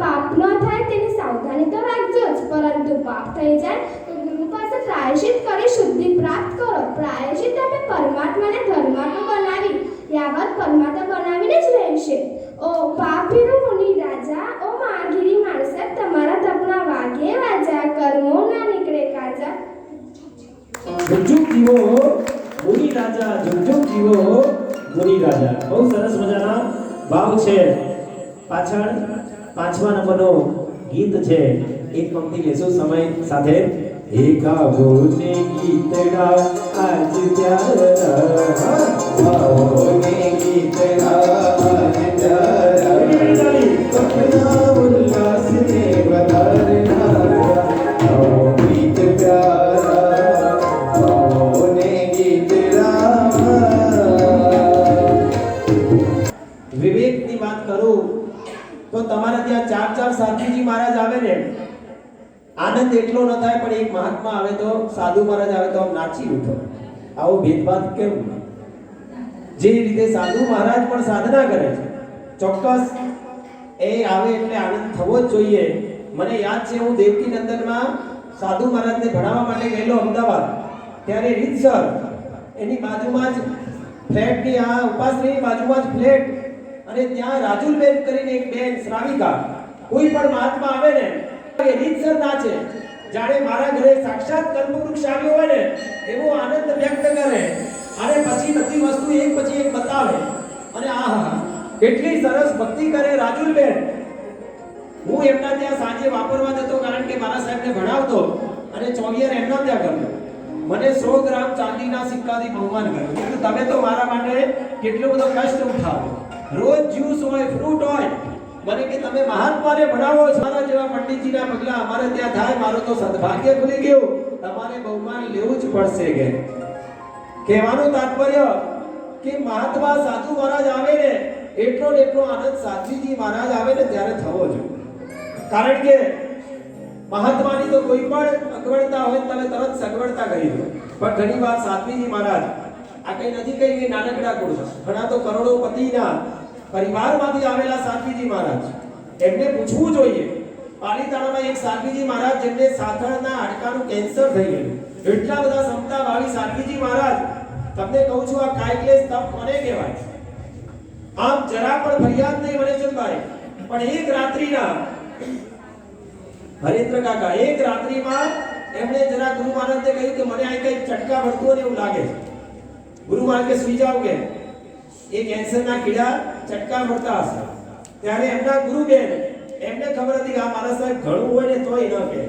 પાપ ન થાય તેની સાવધાની તો રાખજો જ, પરંતુ પાપ થઈ જાય તો ગુરુ પાસે પ્રાયશ્ચિત કરી શુદ્ધિ પ્રાપ્ત કરો. પ્રાયશ્ચિત તપે પરમાત્માને ધર્માત્મા બનાવી યાવત પરમાત્મા બનાવીને જ રહેશે. ઓ પાપીનો મુનિ રાજા, ઓ મહાગીરી માણસા, તમારા તપના વાગે વાજા, કર્મો ના નીકળે કાજા. ઝુકઝુક જીવો મુનિ રાજા, ઝુકઝુક જીવો મુનિ રાજા. બહુ સરસ મજાના ભાવ છે. પાછળ 5મા નંબરનો ગીત છે. એક પંક્તિ લેશું સમય સાથે. એકા ભોને ગીત ગા આજ ભોને ગીત ગાય પ્યારા, સપના ઉલ્લાસ ને વધારનારા, ગીત પ્યારા ભોને ગીત વિવેકની વાત કરું તો તમારે ત્યાં 4 સાધુજી મહારાજ આવે ને, આનંદ એટલો ન થાય, પણ એક મહાત્મા આવે તો, સાધુ મહારાજ આવે તો નાચી ઉઠો. આવો ભેદભાવ કેમ? જે રીતે સાધુ મહારાજ પણ સાધના કરે છે, ચોક્કસ એ આવે એટલે આનંદ થવો જ જોઈએ. મને યાદ છે, હું દેવકી નંદનમાં સાધુ મહારાજને ભણાવવા માટે ગયેલો અમદાવાદ. ત્યારે રીતસર એની બાજુમાં જ ફ્લેટની આ ઉપાસની બાજુમાં જ ફ્લેટ, અને ત્યાં રાજુલબેન કરીને એક બેન શ્રાવિકા, કોઈ પણ મહાત્મા આવે ને એ રીતસર નાચે, જાણે મારા ઘરે સાક્ષાત કલ્પવૃક્ષ આવ્યો હોય ને એવો આનંદ વ્યક્ત કરે, અને પછી બધી વસ્તુ એક પછી એક બતાવે. અને આહા, કેટલી સરસ ભક્તિ કરે રાજુલબેન. હું એમના ત્યાં સાંજે વાપરવા જતો, કારણ કે મારા સાહેબને ભણાવતો, અને ચોવિયર એમના ત્યાં કરતો. મને 100 ગ્રામ ચાંદીના સિક્કાથી બહુમાન કર્યું. કીધું તમે તો મારા માટે કેટલો બધો કષ્ટ ઉઠાવો, રોજ જ્યુસ હોય, ફ્રૂટ હોય, મને કે તમે મહાત્માને ભણાવો છો. મારા જેવા પંડિતજીના પગલા અમારે ત્યાં થાય, મારો તો સદભાગ્ય ખુલી ગયું. તમારે બહુમાન લેવું જ પડશે. કે કહેવાનું તાત્પર્ય કે મહાત્મા સાધુ મહારાજ આવે ને એટલો ને એટલો આનંદ સાધ્વીજી મહારાજ આવે ને ત્યારે થવો જોઈએ. કારણ કે મહાત્માની તો કોઈ પણ અગવડતા હોય તમે તરત સગવડતા કરી દો, પણ ઘણી વાર સાધ્વીજી મહારાજ, આ કઈ નથી કહી કે નાનકડા પુરુષ, ઘણા તો કરોડોપતિના પરિવારમાંથી આવેલા સાધ્વીજી મહારાજ, એમને પૂછવું જોઈએ. પાલીતાણામાં એક સાધ્વીજી મહારાજ, જેમને સાથળના હાડકાનું કેન્સર થઈ ગયું, એટલા બધા સમતાભાવી સાધ્વીજી મહારાજ. તમને કહું છું, આ કાયકલેસ તપ કોને કહેવાય? આમ જરા પણ ફરિયાદ નહીં મને ચંબાઈ, પણ એક રાત્રિના હરેન્દ્ર કાકા, એક રાત્રિમાં એમણે જરા ગુરુ મહારાજને કહ્યું કે મને આ કઈ ચટકા વળતું ને એવું લાગે છે. ગુરુ મહારાજ કે સુઈ જાઓ, કે એ કેન્સરના કીડા ચટકા વળતા હશે. ત્યારે એમના ગુરુબેન, એમને ખબર હતી કે આ મારા સાહેબ ઘણું હોય ને તોય ન કે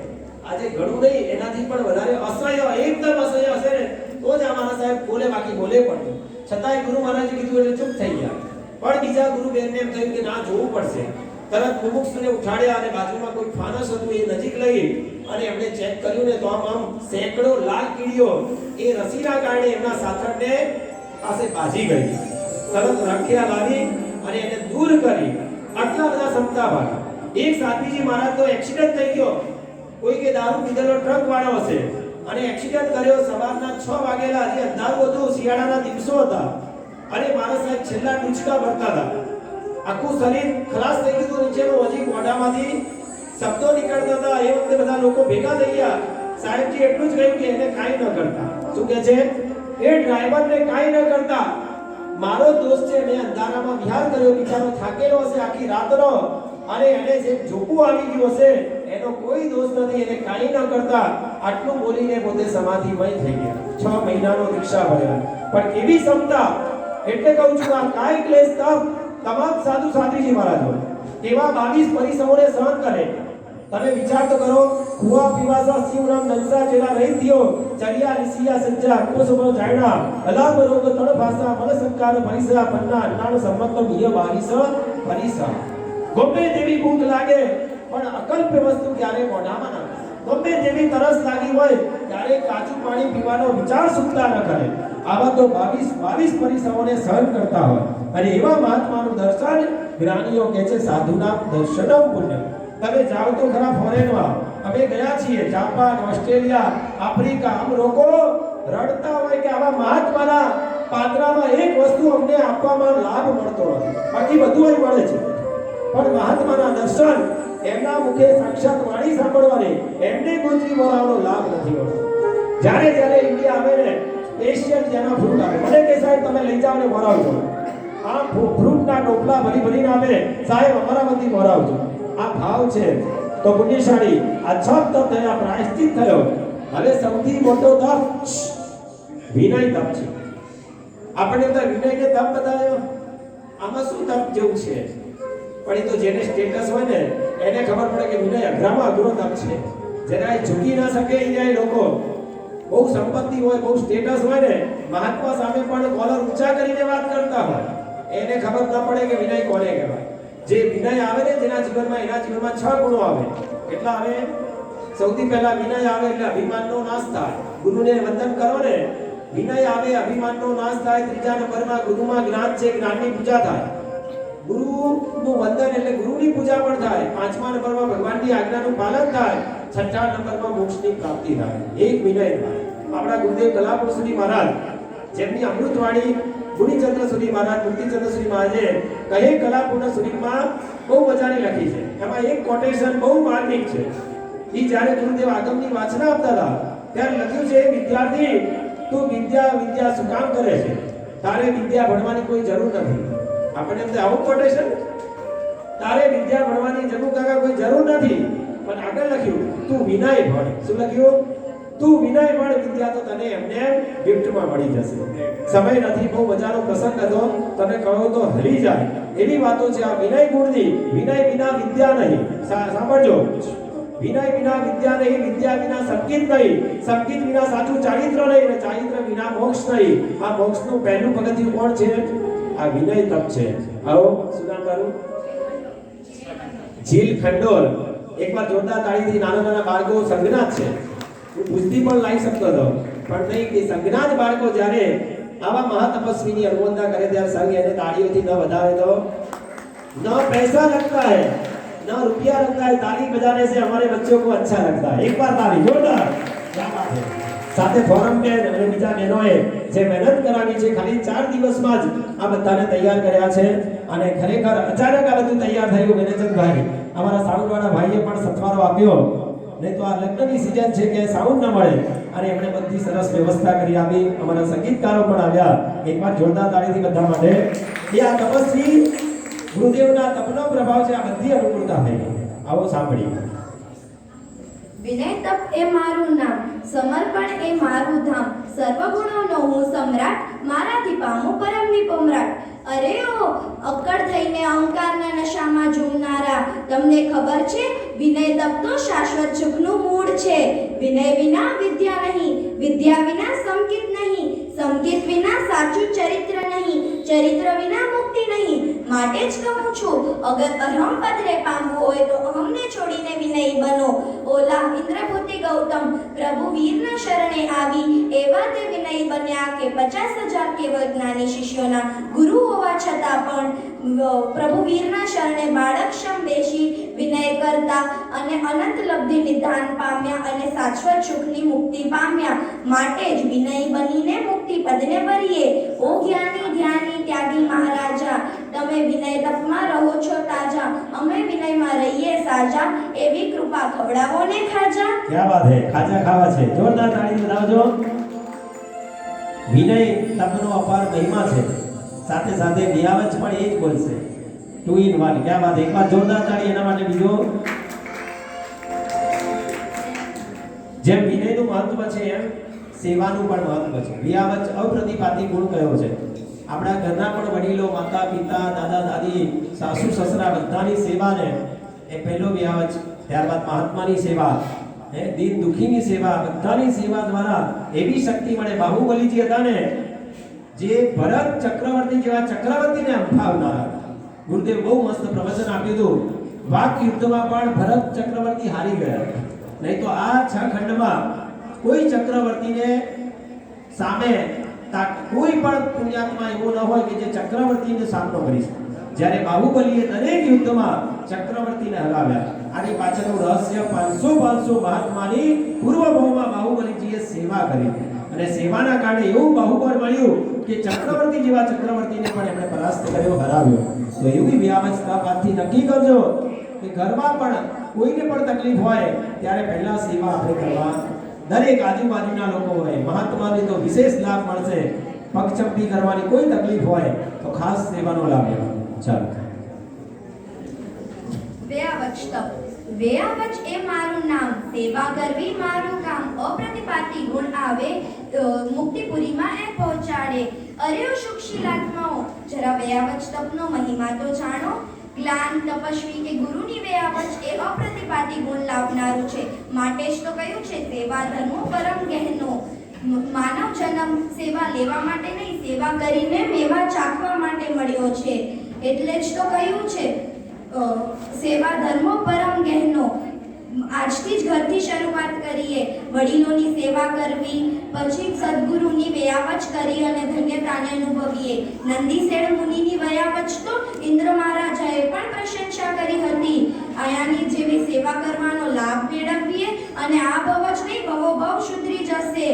આજે ઘણું નહીં, એનાથી પણ વધારે અસહ્ય, એકદમ અસહ્ય હશે ને તો જ આ મારા સાહેબ બોલે, બાકી બોલે પણ. છતાંય ગુરુ મહારાજે કીધું એટલે ચૂપ થઈ ગયા. પણ બીજા ગુરુબેનને એમ થયું કે ના, જોવું પડશે. તરત મુમુક્ષુને ઉઠાડ્યા અને બાજુમાં કોઈ ફાનસ હતું એ નજીક લઈ અને એમણે ચેક કર્યું ને તો આમ સેંકડો લાલ કીડીઓ એ રસીના કારણે એમના સાથળને પાસે બાજી ગઈ. તરત રખિયા લાવી અને એને દૂર કરી. આટલા બધા સમતા ભાગ. એક સાધ્વીજી મહારાજ તો એક્સિડન્ટ થઈ ગયો, કોઈ કે દારૂ પીધેલો ટ્રક વાળો હશે અને એક્સિડન્ટ કર્યો. સવારના 6 વાગેલા, હજી અંધારું હતું, શિયાળાના દિવસો હતા, અને મારા સાહેબ છેલ્લા ડૂચકા ભરતા હતા. આખું શરીર ખલાસ થઈ ગયું, નીચેનો હજી મોઢામાંથી શબ્દો નીકળતા હતા. એ વખતે બધા લોકો ભેગા થઈ ગયા. સાહેબજી એટલું જ કહ્યું કે એને કાંઈ ન કરતા. શું કહે છે? એ ડ્રાઈવરને કાંઈ ન કરતા, મારો દોસ્ત છે, મેં અંધારામાં વિહાર કર્યો, બિચારો થાકેલો હશે આખી રાતનો, અને એને જે જોકું આવી ગયું હશે, એનો કોઈ દોષ નથી, એને કાંઈ ન કરતા. આટલું બોલીને પોતે સમાધિમય થઈ ગયા. 6 મહિનાનો દીક્ષા ભર્યા. પણ કેવી ક્ષમતા! એટલે કહું છું, આ કાય ક્લેશ તપ તમામ સાધુ સાધ્વીજી મહારાજો કેવા 22 પરિશ્રમોને સહન કરે. તમે વિચાર તો કરો, કુવા પીવાસા શિવરામ નંસા જેલા રહી થયો, ચરિયા ઋષિયા સજ્જા કોસબો જાયણા અલામ રોગ તળ ભાષા મન સંકાર પરિસરા પન્ના અન્નાનો સંમત નિય 22 પરિસા. ગમે તેવી ભૂખ લાગે પણ અકલ્પ્ય વસ્તુ ક્યારે મોઢામાં ના, ગમે તેવી તરસ લાગી હોય ત્યારે કાચું પાણી પીવાનો વિચાર સુદ્ધા ન કરે. આવા તો 22 પરિશ્રમોને સહન કરતા હોય. અને એવા મહાત્માનું દર્શન જ્ઞાનીઓ કહે છે સાધુના દર્શનમ પુણ્ય. તમે જાઓ તો ખરા ફોરેનમાં, અમે ગયા છીએ જાપાન, ઓસ્ટ્રેલિયા, આફ્રિકા. આમ લોકો રડતા હોય કે આવા મહાત્માના પાત્રામાં એક વસ્તુ અમને આપવામાં લાભ મળતો નથી, બાકી બધું અહીં મળે છે. પણ મહાત્માના દર્શન, એમના મુખે સાક્ષાત વાણી સાંભળવાની, એમને ગોત્રી બોલાવવાનો લાભ નથી મળતો. જ્યારે જ્યારે ઇન્ડિયા આવે ને સ્પેશિયલ જેના ફ્રૂટ આવે, મને કે સાહેબ તમે લઈ જાઓ ને બોલાવજો. આ ફ્રૂટના ટોપલા ભરી ભરીને આવે, સાહેબ અમારા વતી બોલાવજો. આ ભાવ છે તો પુણ્યશાળી. આ 6 તપ થયા, પ્રાયશ્ચિત થયો. હવે સૌથી મોટો તપ વિનય તપ છે. આપણે તો વિનયને તપ બતાવ્યો, આમાં શું તપ જેવું છે? પણ એ તો જેને સ્ટેટસ હોય ને એને ખબર પડે કે વિનય અઘરામાં અઘરો તપ છે. જરાય ઝૂકી ના શકે એ જાય લોકો. બહુ સંપત્તિ હોય, બહુ સ્ટેટસ હોય ને, મહાત્મા સામે પણ કોલર ઊંચા કરીને વાત કરતા હોય, એને ખબર ન પડે કે વિનય કોને કહેવાય. જે વિનય આવે ને જેના જીવનમાં, એના જીવનમાં 6 ગુણો આવે. કેટલા આવે? સૌથી પહેલા વિનય આવે એટલે અભિમાનનો નાશ થાય. ગુરુને વંદન કરો ને, વિનય આવે, અભિમાનનો નાશ થાય. ત્રીજા નંબરમાં ગુરુમાં જ્ઞાન છે, જ્ઞાનની પૂજા થાય. ગુરુનું વંદન એટલે ગુરુની પૂજા પણ થાય. 5મા નંબરમાં ભગવાનની આજ્ઞાનું પાલન થાય. 6ઠા નંબરમાં મોક્ષની પ્રાપ્તિ થાય. એક વિનય થાય. આપણા ગુરુદેવ કલાપુરુષજી મહારાજ જેમની અમૃતવાણી ગુણીચંદ્ર સુરી મહારાજ, મૂર્તિચંદ્ર સુરી મહારાજે કહે કલાપૂર્ણ સુરીમાં બહુ મજાની લખી છે. એમાં એક કોટેશન બહુ માર્મિક છે. એ જ્યારે ગુરુદેવ આગમની વાચના આપતા હતા ત્યારે લખ્યું છે, વિદ્યાર્થી તું વિદ્યા શું કામ કરે છે? તારે વિદ્યા ભણવાની કોઈ જરૂર નથી. આપણે એમ આવું કોટેશન, તારે વિદ્યા ભણવાની જરૂર કાકા કોઈ જરૂર નથી. પણ આગળ લખ્યું તું વિનય ભણ. શું લખ્યું? તું વિનય ભણ, વિદ્યા તો તને એમને ગિફ્ટમાં મળી જશે. સમય નથી, બહુ મજાનો પ્રસંગ હતો, તમે કહો તો હરી જાય એવી વાતો છે આ વિનય ગુણની. વિનય વિના વિદ્યા નહીં. સાંભળજો, વિનય વિના વિદ્યા નહીં, વિદ્યા વિના સંગીત નહીં, સંગીત વિના સાચું ચારિત્ર નહીં, અને ચારિત્ર વિના મોક્ષ નહીં. આ મોક્ષનું પહેલું પગથિયું કોણ છે? આ વિનય તપ છે. આવો શું નામ તારું? જીલ ખંડોલ. એકવાર જોરદાર તાળીથી નાના બાળકો સંજ્ઞાત છે. હું પુસ્તક પણ લાવી શકતો હતો, પણ નહીં કે સંજ્ઞાત બાળકો જ્યારે આવા મહાતપસ્વીની અનુમોદના કરે ત્યારે સંઘ એને તાળીઓથી ન વધાવે તો ન પૈસા लगता है न रुपया लगता है, ताली बजाने से हमारे बच्चों को अच्छा लगता है. एक बार ताली जोरदार. क्या बात है. સાથે ફોરમ કે અને બીજા બહેનોએ જે મહેનત કરાવી છે, ખાલી 4 દિવસમાં જ આ બધાને તૈયાર કર્યા છે. અને ખરેખર અચાનક આ બધું તૈયાર થયું. વિનયચંદભાઈ અમારા સાઉન્ડવાળા ભાઈએ પણ સથવારો આપ્યો, નહીં તો આ લગ્નની સીઝન છે કે સાઉન્ડ ન મળે, અને એમણે બધી સરસ વ્યવસ્થા કરી આપી. અમારા સંગીતકારો પણ આવ્યા. એકવાર જોરદાર તાળીથી બધા માટે. એ આ તપસ્વી ગુરુદેવના તપનો પ્રભાવ છે. આ બધી અનુકૂળતા થઈ ગઈ. આવો સાંભળીએ. વિનય તપ એ મારું નામ, સમર્પણ એ મારું ધામ, સર્વગુણોનો હું સમ્રાટ, મારાથી પામો પરમની પમરાટ. અરે ઓ અક્કડ થઈને અહંકારના નશામાં ઝૂમનારા, તમને ખબર છે વિનય તપ તો શાશ્વત સુખનું મૂળ છે. વિનય વિના વિદ્યા નહીં, વિદ્યા વિના સંગીત નહીં, સંગીત વિના સાચું ચરિત્ર નહીં, ચરિત્ર વિના મુક્તિ નહીં. માટે જ કહું છું, અગર અહમ પદરે પામવું હોય તો અહમને છોડીને વિનયી બનો. ઓલા ઇન્દ્રભૂતિ ગૌતમ પ્રભુ વીરના શરણે આવી, એવા તે વિનયી બન્યા કે 50,000 કેવળ જ્ઞાની શિષ્યોના ગુરુ હોવા છતાં પણ પ્રભુ વીરના શરણે બાળકક્ષમ બેસી વિનય કરતા અને અનંત લબ્ધિ નિધાન પામ્યા અને શાશ્વત સુખની મુક્તિ પામ્યા. માટે જ વિનયી બનીને મુક્તિ પદને વરીએ. ઓ જ્ઞાની ધ્યાની ત્યાગી મહારાજા, તમે વિનય તપમાં રહો છો તાજા, અમે વિનયમાં રહીએ સાજા, એવી કૃપા ખવડાવો ને ખાજા. ક્યા વાત હે, ખાજા ખાવા છે. જોરદાર તાળી બજાવજો. વિનય તપનો અપાર મહિમા છે. સાથે સાથે બિયાવચ પણ એ જ બોલશે. 2 in 1. ક્યા વાત. એકવાર જોરદાર તાળી એના માટે. બીજો, જેમ વિનયનું મહત્વ છે એમ સેવાનું પણ મહત્વ છે. બિયાવચ અપ્રતિપાતી ગુણ કયો છે. આપણા ઘરના પણ વડીલો, માતા પિતા, દાદા દાદી, સાસુ સસરા બધાની સેવાને એ પહેલો બિયાવચ. ત્યારબાદ મહાત્માની સેવા, દીન દુખીની સેવા, બધાની સેવા દ્વારા એવી શક્તિ મળે. બાહુબલીજી હતા ને, જે ભરત ચક્રવર્તી જેવા ચક્રવર્તીને અંફાવનારા. ગુરુદેવ બહુ મસ્ત પ્રવચન આપ્યું હતું. વાક યુદ્ધમાં પણ ભરત ચક્રવર્તી હારી ગયા. નહીં તો આ 6 ખંડમાં કોઈ ચક્રવર્તીને સામે કોઈ પણ પુણ્યાત્મા એવો ન હોય કે જે ચક્રવર્તીને સામનો કરી શકે. જ્યારે બાહુબલીએ દરેક યુદ્ધમાં ચક્રવર્તીને હરાવ્યા. આની પાછળનું રહસ્ય 500 મહાત્માની પૂર્વભાવમાં બાહુબલીજીએ સેવા કરી, અને સેવાના કારણે એવું બાહુબળ મળ્યું કે ચક્રવર્તી જેવા ચક્રવર્તીને પણ એમણે પરાસ્ત કર્યો, હરાવ્યો. તો એવી વ્યવસ્થા પાછી નક્કી કરજો કે ઘરમાં પણ કોઈને પણ તકલીફ હોય ત્યારે પહેલા સેવા આપણે કરવા. દરેક આજુબાજુના લોકો હોય, મહાત્માને તો વિશેષ લાભ મળશે. પગચંપી કરવાની કોઈ તકલીફ હોય તો ખાસ સેવાનો લાભ લેવાનો. ચાલો. વેયાવચ તપ. વેયાવચ એ મારું નામ, સેવા કરવી મારું કામ, અપ્રતિપાતી ગુણ આવે મુક્તિપુરીમાં એ પહોંચાડે. અરે ઓ સુખશીલાત્માઓ, જરા વેયાવચ તપનો મહિમા તો જાણો. જ્ઞાન તપસ્વી કે ગુરુની વેયાવચ એ અપ્રતિપાતી ગુણ લાવનારું છે. માટે જ તો કહ્યું છે સેવા ધર્મો પરમ ગહેનો. માનવ જન્મ સેવા લેવા માટે નહીં, સેવા કરીને મેવા ચાખવા માટે મળ્યો છે. એટલે જ તો કહ્યું છે સેવા ધર્મો પરમ ગહેનો. આજથી જ ઘરથી શરૂઆત કરીએ. વડીલોની સેવા કરવી, પછી સદગુરુની વેયાવચ કરી અને ધન્યતાને અનુભવીએ. નંદીસેન મુનિની વેયાવચ તો ઇન્દ્ર મહારાજાએ પણ પ્રશંસા કરી હતી. આયાની જેવી સેવા કરવાનો લાભ મેળવીએ અને આ ભવ જ નહીં, ભવો ભવ સુધરી જશે.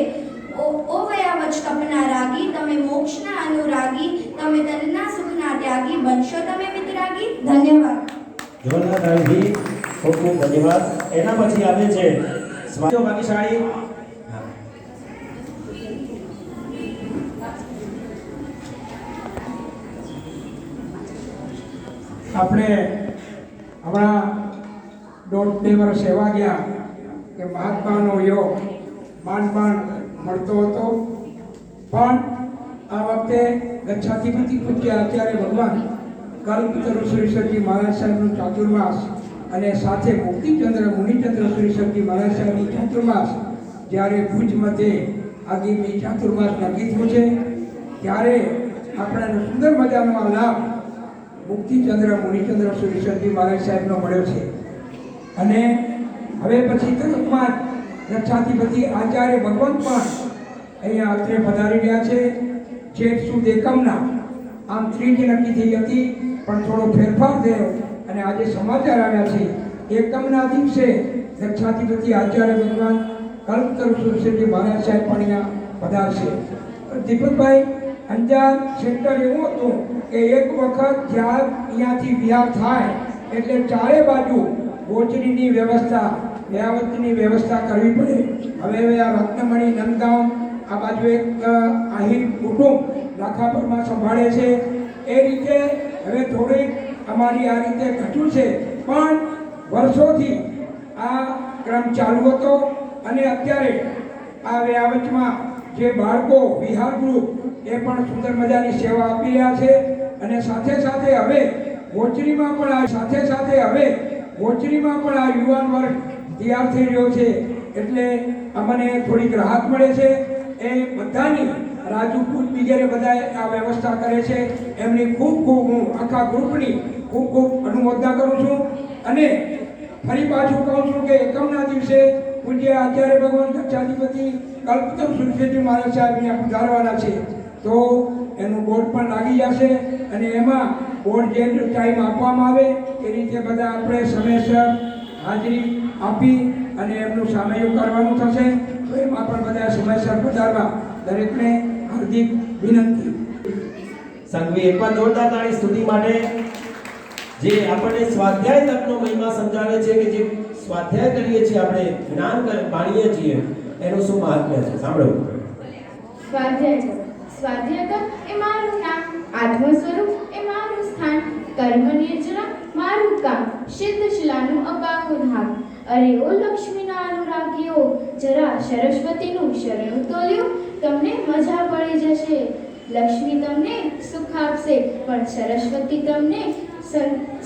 ઓ વેયાવચ તપના રાગી, તમે મોક્ષના અનુરાગી, તમે તનના સુખના ત્યાગી, બનશો તમે વિતરાગી. ધન્યવાદ. જોરદાર તાળીથી ખૂબ ખૂબ ધન્યવાદ. એના પછી આવે છે સ્વાધ્યાય ભાગ્યશાળી. આપણે હમણાં 1.5 વર્ષ એવા ગયા કે મહાત્માનો યોગ માંડ મળતો હતો, પણ આ વખતે ગચ્છાધિપતિ પૂજ્ય આચાર્ય ભગવાન કલ્પતરુ શ્રીસરજી મહારાજ સાહેબનું ચાતુર્માસ અને સાથે મુક્તિચંદ્ર મુનિચંદ્ર શ્રીસરજી મહારાજ સાહેબની ચાતુર્માસ જ્યારે ભુજ મધ્યે આગામી ચાતુર્માસ નક્કી થયું છે, ત્યારે આપણને સુંદર મજાનો આ લાભ મુક્તિચંદ્ર મુનિચંદ્ર શ્રીસરજી મહારાજ સાહેબનો મળ્યો છે. અને હવે પછી તરતમાં ગચ્છાધિપતિ આચાર્ય ભગવંત પણ અહીંયા અત્રે પધારી રહ્યા છે. જેઠ સુદ એકમના આમ ત્રીજ નક્કી થઈ હતી, પણ થોડો ફેરફાર થયો અને આજે સમાચાર આવ્યા છે એકમના દિવસે ગચ્છાધિપતિ આચાર્ય ભગવાન કલ્પતરુ શ્રીસરજી મહારાજ સાહેબ પણ અહીંયા પધારશે. દીપકભાઈ, અંજાર સેન્ટર એવું હતું કે એક વખત જ્યાં અહીંયાથી વિહાર થાય એટલે ચારે બાજુ ગોચરીની વ્યવસ્થા, વ્યાવતની વ્યવસ્થા કરવી પડે. હવે આ રત્નમણી નંદગામ આ બાજુ એક આહિર કુટુંબ લાખાપરમાં સંભાળે છે. એ રીતે હવે થોડીક અમારી આ રીતે ઘટ્યું છે, પણ વર્ષોથી આ ક્રમ ચાલુ હતો. અને અત્યારે આ વ્યાવચમાં જે બાળકો વિહાર ગૃહ એ પણ સુંદર મજાની સેવા આપી રહ્યા છે. અને સાથે સાથે હવે ગોચરીમાં પણ આ યુવાન વર્ગ તૈયાર થઈ રહ્યો છે, એટલે અમને થોડીક રાહત મળે છે. એ બધાની રાજુપુર વગેરે બધા આ વ્યવસ્થા કરે છે, એમની ખૂબ ખૂબ હું આખા ગ્રુપની ખૂબ ખૂબ અનુમોદના કરું છું. અને ફરી પાછું કહું છું કે એકમના દિવસે પૂજ્ય આચાર્ય ભગવાન ગચ્છાધિપતિ કલ્પતરુ શ્રીસરજી મહારાજ સાહેબ અહીંયા પધારવાના છે, તો એનું બોર્ડ પણ લાગી જશે. અને એમાં બોર્ડ જે ટાઈમ આપવામાં આવે એ રીતે બધા આપણે સમયસર હાજરી આપી અને એમનું સામયું કરવાનું થશે. તો એમાં પણ બધા સમયસર પધારવા દરેકને હાર્દિક વિનંતી. સંઘવી એકવાર જોરદાર તાળી સ્તુતિ માટે. જે આપણને સ્વાધ્યાય તકનો મહિમા સમજાવે છે કે જે સ્વાધ્યાય કરીએ છીએ આપણે જ્ઞાન પાણીએ છીએ એનું શું મહાત્મ્ય છે, સાંભળો. સ્વાધ્યાય તક એ મારું નામ, આત્મ સ્વરૂપ એ મારું સ્થાન, કર્મ નિર્જરા મારું કામ, સિદ્ધ શિલાનું અપાવું ધામ. અરે ઓ લક્ષ્મીના અનુરાગીઓ, જરા સરસ્વતીનું શરણું તો લ્યો, તમને મજા પડી જશે. લક્ષ્મી તમને સુખ આપશે, પણ સરસ્વતી તમને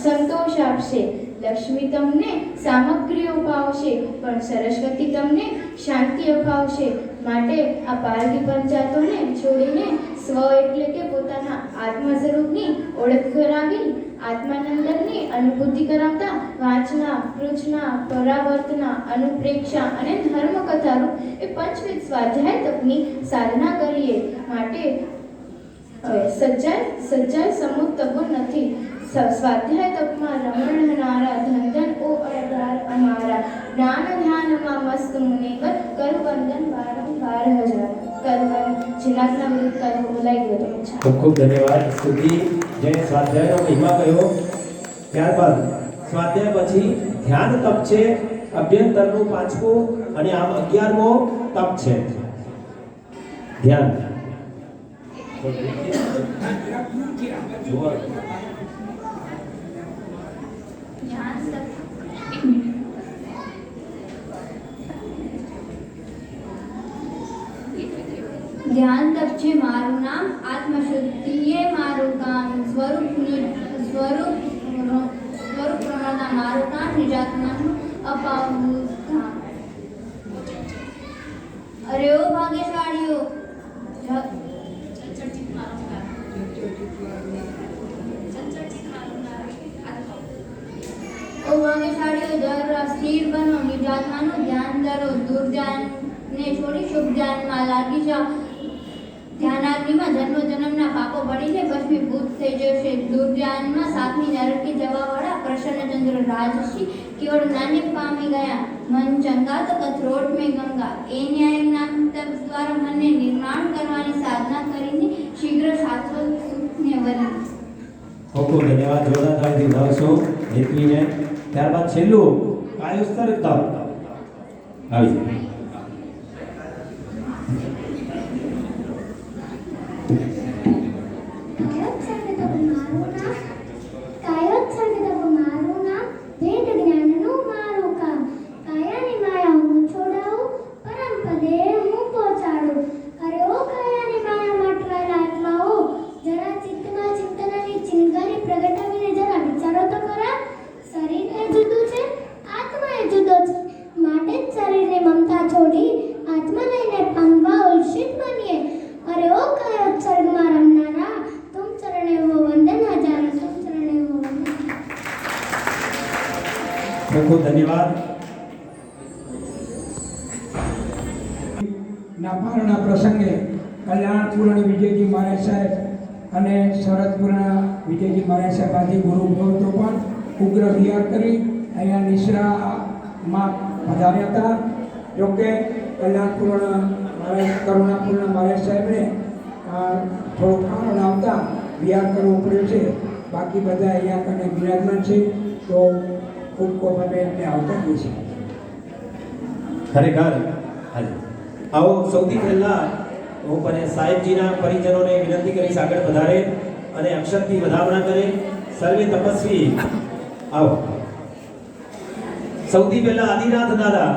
સંતોષ આપશે. લક્ષ્મી તમને સામગ્રીઓ અપાવશે, પણ સરસ્વતી તમને શાંતિ અપાવશે. માટે આ પારકી પંચાયતોને છોડીને સ્વ એટલે કે પોતાના આત્મ સ્વરૂપની ઓળખ કરાવી, આત્માનંદનની અનુભૂતિ કરાવતા વાંચના, પૃચ્છના, પરાવર્તના, અનુપ્રેક્ષા અને ધર્મકથારૂપ એ પંચવિધ સ્વાધ્યાય તપની સાધના કરીએ. માટે સજ્જાય સમૂહ તપો નથી. સ્વાધ્યાય તપમાં રમણનારા ધન ઓ અઢાર અમારા, જ્ઞાન ધ્યાનમાં મસ્ત મુનિવર, કરવંદન 12,000. કરવંદન જિનાતના વિરુદ્ધ કરવું બોલાઈ ગયો તો ખૂબ ખૂબ ધન્યવાદ. સ્તુતિ જેને સ્વાધ્યાયનો મહિમા કહ્યો. ત્યારબાદ સ્વાધ્યાય પછી ધ્યાન તપ છે, અભ્યંતરનું 5મું અને આમ 11મો તપ છે ધ્યાન. ધ્યાન તપ છે મારું નામ, આત્મશુદ્ધિએ મારું કામ, સ્વરૂપ પ્રમાણના મારું કામ, નિજાત્માનું અપાવું ધામ. અરે ઓ ભાગ્યશાળીઓ, જરા સ્થિર બનો, નિજાત્માનું ધ્યાન ધરો, દુર્ધ્યાનને છોડી શુભ ધ્યાનમાં લાગી જાઓ. ધ્યાનાગ્નિમાં જન્મના પાપો બળીને ભસ્મીભૂત થઈ જશે. દુર્ધ્યાનમાં સાતમી નરકે જવાવાળા પ્રસન્નચંદ્ર રાજશ્રી કેવળ જ્ઞાને પામી ગયા. મન ચંગા તો કથરોટ મેં ગંગા. એ ન્યાય નામ તપ દ્વારા મનને નિર્માણ કરવાની સાધના કરીને શ્રી ખૂબ ખૂબ ધન્યવાદ. જોરદાર તાળીથી વધાવશો હેતવીને. ત્યારબાદ છેલ્લું કાયુસ્તર તપ આવી જાય. ખૂબ ખૂબ ધન્યવાદ. નાપારના પ્રસંગે કલ્યાણપુરના વિજયજી મહારાજ સાહેબ અને શરદપુરના વિજયજી મહારાજ સાહેબ આદિ ગુરુ ભક્તો પણ ઉગ્ર વિહાર કરી અહીંયા નિશ્રામાં પધાર્યા હતા. જોકે કલ્યાણપુરના મહારાજ કરુણાપુરના મહારાજ સાહેબને થોડું કારણ આવતા વિહાર કરવો પડ્યો છે. બાકી બધા અહીંયા કને બિરાજમાન છે, તો ખૂબ ખૂબ અમે એમને આવકારીએ છીએ. ખરેખર આવો સૌથી પહેલા હું પણ સાહેબજીના પરિજનોને વિનંતી કરીશ આગળ વધારે અને અક્ષરથી વધામણા કરે. સર્વે તપસ્વી આવો. સૌથી પહેલા આદિનાથ દાદા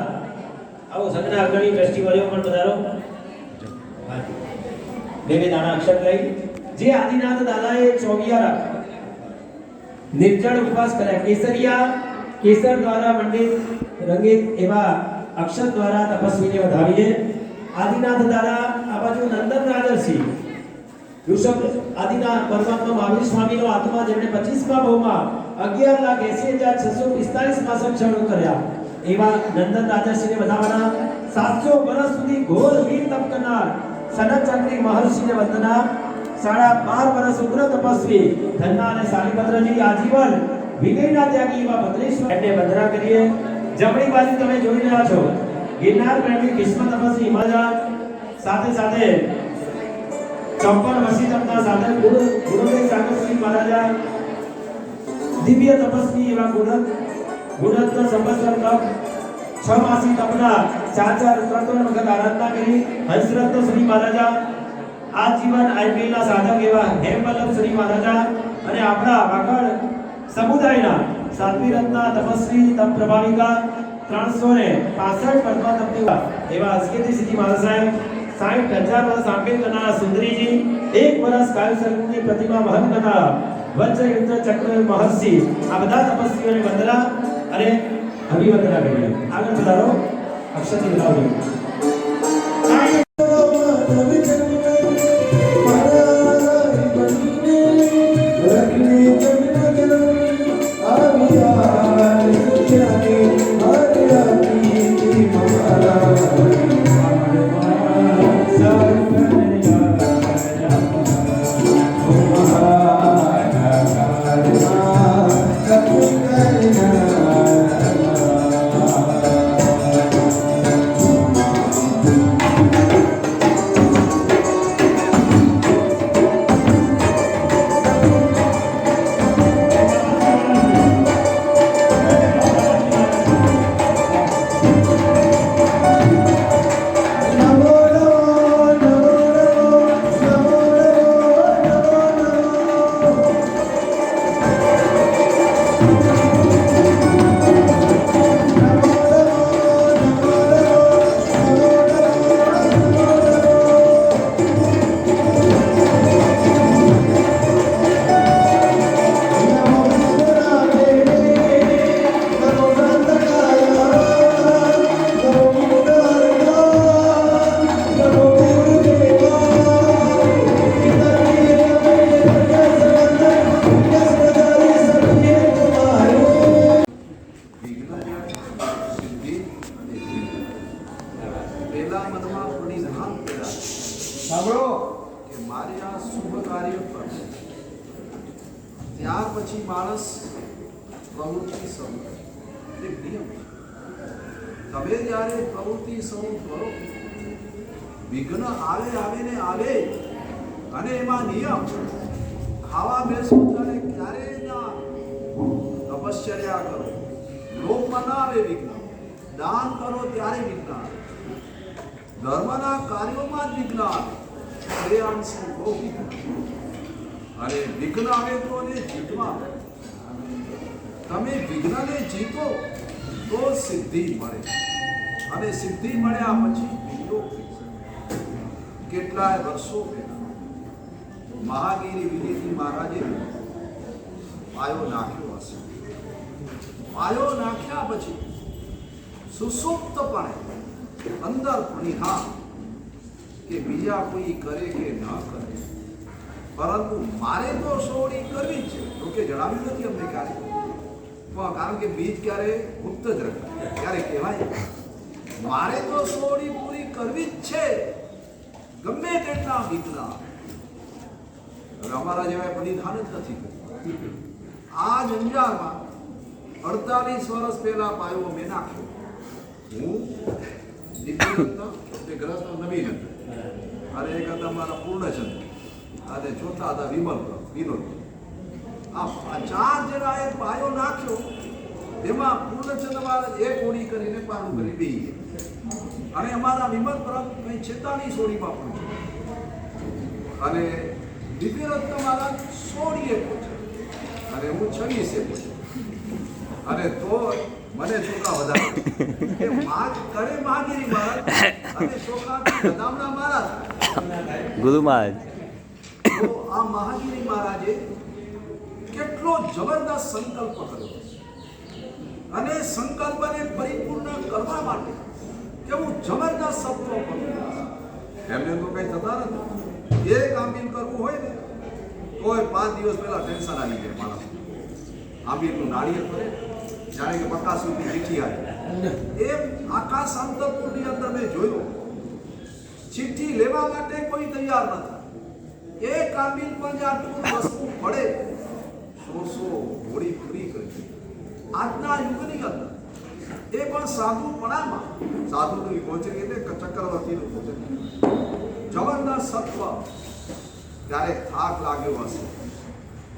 આવો. સંઘના અગ્રણી ટ્રસ્ટીવાળીઓ પણ પધારો. બે દાણા અક્ષર લઈ જે આદિનાથ દાદાએ 24 નિર્જળ ઉપવાસ કર્યા, કેસરિયા કેસર દ્વારા મંડિત રંગિત એવા અક્ષર દ્વારા તપસ્વીને વધાવીએ. આદિનાથ દાદા આ બાજુ નંદન રાજર્ષિ ઋષભ આદિનાથ પરમાત્મા મહાવીર સ્વામીનો આત્મા જેમણે 25મા ભાવમાં 11,80,645 માસક ક્ષણો કર્યા એવા નંદન રાજર્ષિને વધાવવાના. 700 વર્ષ સુધી ઘોર વીર તપ કરનાર સનતચંદ્રી મહર્ષિને વંદના. 12.5 વર્ષ ઉગ્ર તપસ્વી ધન્ના અને શાલિભદ્રજી આજીવન વિનયના ત્યાગી એવા ભદ્રેશ્વર એમને વંદના કરીએ. જમણી બાજુ તમે જોઈ રહ્યા છો ગિરનાર પ્રેમી કિસ્મત તપસ્વી હિમાલય સાથે સાથે 54 વર્ષી તપના સાધક ગુરુદેવ સાગરસિંહ મહારાજા દિવ્ય તપસ્વી એવા ગુણરત્ન સંવત્સર તપ 6 માસી તપના 4 વખત આરાધના કરી હંસરત્ન શ્રી મહારાજા આજીવન IPL ના સાધક એવા હેમવલ્લભ શ્રી મહારાજા અને આપણા વાકડ સમુદાયના સાત્વી રત્ના તપસ્વી તપ પ્રભાવિકા 365 પદ્મા તપની એવા અસ્કેતી સિદ્ધિ મહારાજ સાહેબ 60,000 વર્ષ આંબેડ કરનારા સુંદરીજી 1 વર્ષ કાયુસર્ગની પ્રતિમા વહન કરનારા વજ્રયુદ્ધ ચક્ર મહર્ષિ આ બધા તપસ્વીઓને વંદના અને અભિવંદના કરીએ. આગળ વધારો અક્ષરથી બોલાવજો. ત્યાર પછી માણસ પ્રવૃત્તિ સમૂહ એક નિયમ છે. તમે જ્યારે પ્રવૃત્તિ સમૂહ કરો વિઘ્ન આવે ને આવે અને એમાં નિયમ ખાવા બેસો ત્યારે ત્યારે ના તપશ્ચર્યા કરો, લોકમાં ના આવે વિઘ્ન, દાન કરો ત્યારે વિઘ્ન આવે, ધર્મના કાર્યોમાં જ વિઘ્ન આવે, એ અંશે બહુ વિઘ્ન. અને વિઘ્ન આવે તો એને જીતવા, તમે વિઘ્નને જીતો તો સિદ્ધિ મળે, અને સિદ્ધિ મળ્યા પછી વિયોગ થઈ શકે. કેટલાય વર્ષો પહેલા મહાગીરી વિજયજી મહારાજે પાયો નાખ્યો હશે. પાયો નાખ્યા પછી સુસુપ્તપણે અંદર નિહાળ કે બીજા કોઈ કરે કે ન કરે, પરંતુ મારે તો સોળી કરવી જ છે. જોકે જણાવ્યું નથી અમને ક્યારે, પણ કારણ કે બીજ ક્યારે મુક્ત જ રખાય, ક્યારે કહેવાય મારે તો સોળી પૂરી કરવી જ છે, ગમે તેટલા વિઘ્ન. હવે અમારા જેવા પરિધાન જ નથી કરતા. આ જંજારમાં 48 વર્ષ પહેલા પાયો મેં નાખ્યો. હું દીપીરત્ન, તે ગ્રસ્ત નવીન હતા, અને એક હતા મારા પૂર્ણચંદ્ર, અને ચોથા હતા વિનોદ. આ 4 જણાએ પાયો નાખ્યો. એમાં પૂર્ણચંદ્ર મહારાજ એક ઓળી કરીને પારું કરી બેસી ગયા, અને અમારા વિમલ પરમ કંઈ 46 ઓળીમાં પહોંચ્યો, અને દીપીરત્ન મહારાજ 16 પહોંચ્યા, અને હું 26 પહોંચ્યો. અને તો મને છોકરા વધારે કે કરે મહાગીરી મહારાજ, અને છોકરા બદામના મહારાજ ગુરુ મહારાજ. તો આ મહાગીરી મહારાજે કેટલો જબરદસ્ત સંકલ્પ કર્યો, અને સંકલ્પને પરિપૂર્ણ કરવા માટે કેવું જબરદસ્ત સત્વ કર્યું. એમને તો કંઈ થતા નથી. એક આંબીલ કરવું હોય ને તોય 5 દિવસ પહેલા ટેન્શન આવી જાય માણસ. આંબીલનું નાળિયેર કરે જાણે કે બકાસુરની ચીઠ્ઠી આવી. એમ આખા સાંતરપુરની અંદર મેં જોયું, ચીઠ્ઠી લેવા માટે કોઈ તૈયાર નથી. એક આંબીલ પર જે આટલું વસ્તુ પડે, 100 હોળી પૂરી કરી. આજના યુગની અંદર એ પણ સાધુપણામાં, સાધુની ભોજન એટલે ચક્રવર્તીનું ભોજન, જબરદસ્ત સત્વ. ક્યારેક થાક લાગ્યો હશે,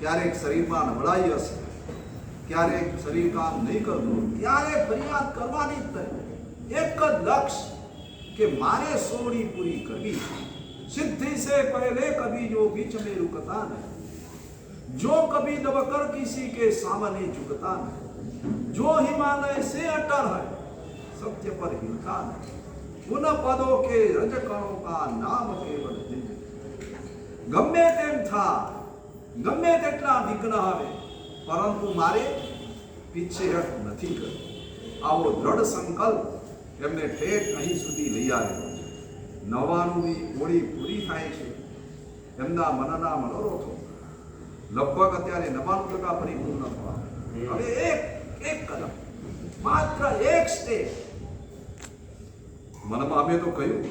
ક્યારેક શરીરમાં નબળાઈ હશે, ક્યારેક શરીર કામ નહીં કરતું, ત્યારે ફરિયાદ કરવાની જ નહીં. એક જ લક્ષ્ય કે મારે સોળી પૂરી કરવી. સિદ્ધિ સે પહેલે કભી જો બીચ में रुकता नहीं, जो कभी दबकर किसी के सामने झुकता नहीं, जो हिमालय से अटल है सत्य पर हिलता नहीं, उन पदों के रजकणों का नाम केवल दिव्य. ગમે તેમ થા, ગમે તેટલા વિઘ્ન આવે, પરંતુ મારે પીછેહટ નથી કરવી. આવો દ્રઢ સંકલ્પ એમને ઠેઠ અહીં સુધી લઈ આવ્યો. 99મી હોળી પૂરી થાય છે. એમના મનના મનોરથો લગભગ અત્યારે 99% પરિપૂર્ણ થવા. હવે એક કદમ, માત્ર એક સ્ટેપ. મનમાં અમે તો કહ્યું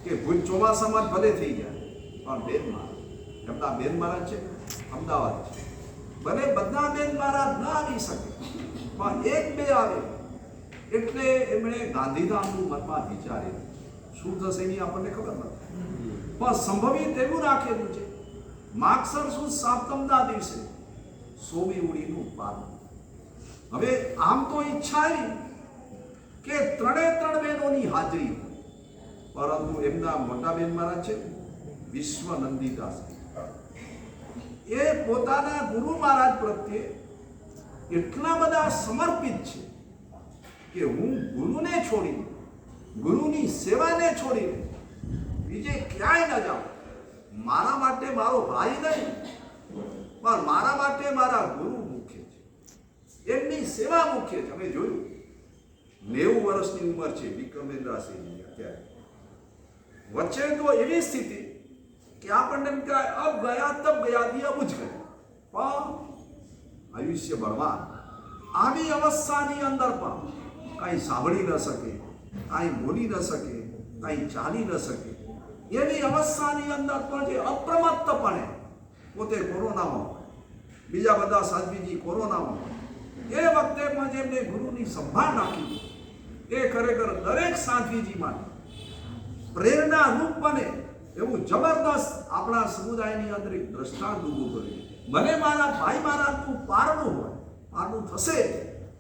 કે ભૂજ ચોમાસામાં જ ભલે થઈ જાય, પણ બેન મહારાજ, એમના બેન મહારાજ છે અમદાવાદ છે, ભલે બધા બેન મહારાજ ના આવી શકે, પણ 1-2 આવે એટલે એમણે ગાંધીધામનું મનમાં વિચારેલું. શું થશે એની આપણને ખબર નથી, પણ સંભવિત એવું રાખેલું છે માગસર સુદ સાતમના દિવસે 100મી હોળીનું પારણ. હવે આમ તો ઈચ્છા એવી કે 3 બહેનોની હાજરી, પરંતુ એમના મોટા બેન મહારાજ છે વિશ્વનંદિદાસ, એ પોતાના ગુરુ મહારાજ પ્રત્યે એટલા બધા સમર્પિત છે કે હું ગુરુને છોડી, ગુરુની સેવાને છોડીને બીજે ક્યાંય ન જાઉં. મારા માટે મારો ભાઈ નહીં, પણ મારા માટે મારા ગુરુ મુખ્ય છે, એમની સેવા મુખ્ય છે. અમે જોયું 90 વર્ષની ઉંમર છે વિક્રમેન્દ્રસિંહની અત્યારે. વચ્ચે તો એવી સ્થિતિ કે આપણને એમ કહેવાય અબ ગયા તબ ગયા દિયા બુझ ગયા, પણ આયુષ્ય બળવાન. આવી અવસ્થાની અંદર પણ કાંઈ સાંભળી ન શકે, કાંઈ બોલી ન શકે, કાંઈ ચાલી ન શકે, એવી અવસ્થાની અંદર પણ જે અપ્રમત્તપણે પોતે કોરોનામાં હોય, બીજા બધા સાધ્વીજી કોરોનામાં હોય, એ વખતે પણ જેમને ગુરુની સંભાળ રાખી, એ ખરેખર દરેક સાધ્વીજી માટે પ્રેરણા રૂપ બને એવું જબરદસ્ત આપણા સમુદાયની અંદર એક દ્રષ્ટાંત ઊભું કર્યું. મને મારા ભાઈ મહારાજનું પારણું હોય, પારણું થશે,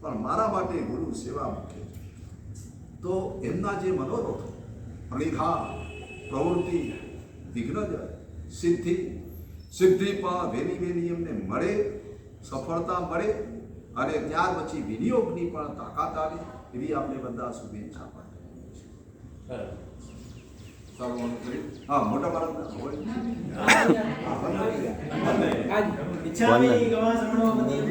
પણ મારા માટે ગુરુ સેવા મુખ્ય છે. તો એમના જે મનોરથ પ્રણિધા પ્રવૃત્તિ વિઘ્નજ સિદ્ધિ સિદ્ધિ પણ વેલી વેલી એમને મળે, સફળતા મળે અને ત્યાર પછી વિનિયોગની પણ તાકાત આવે એવી આપણે બધા શુભેચ્છા પાઠવીએ છીએ. હા, મોટા બાળકના હોય ઈચ્છા આવી ગવા સંભળો બધી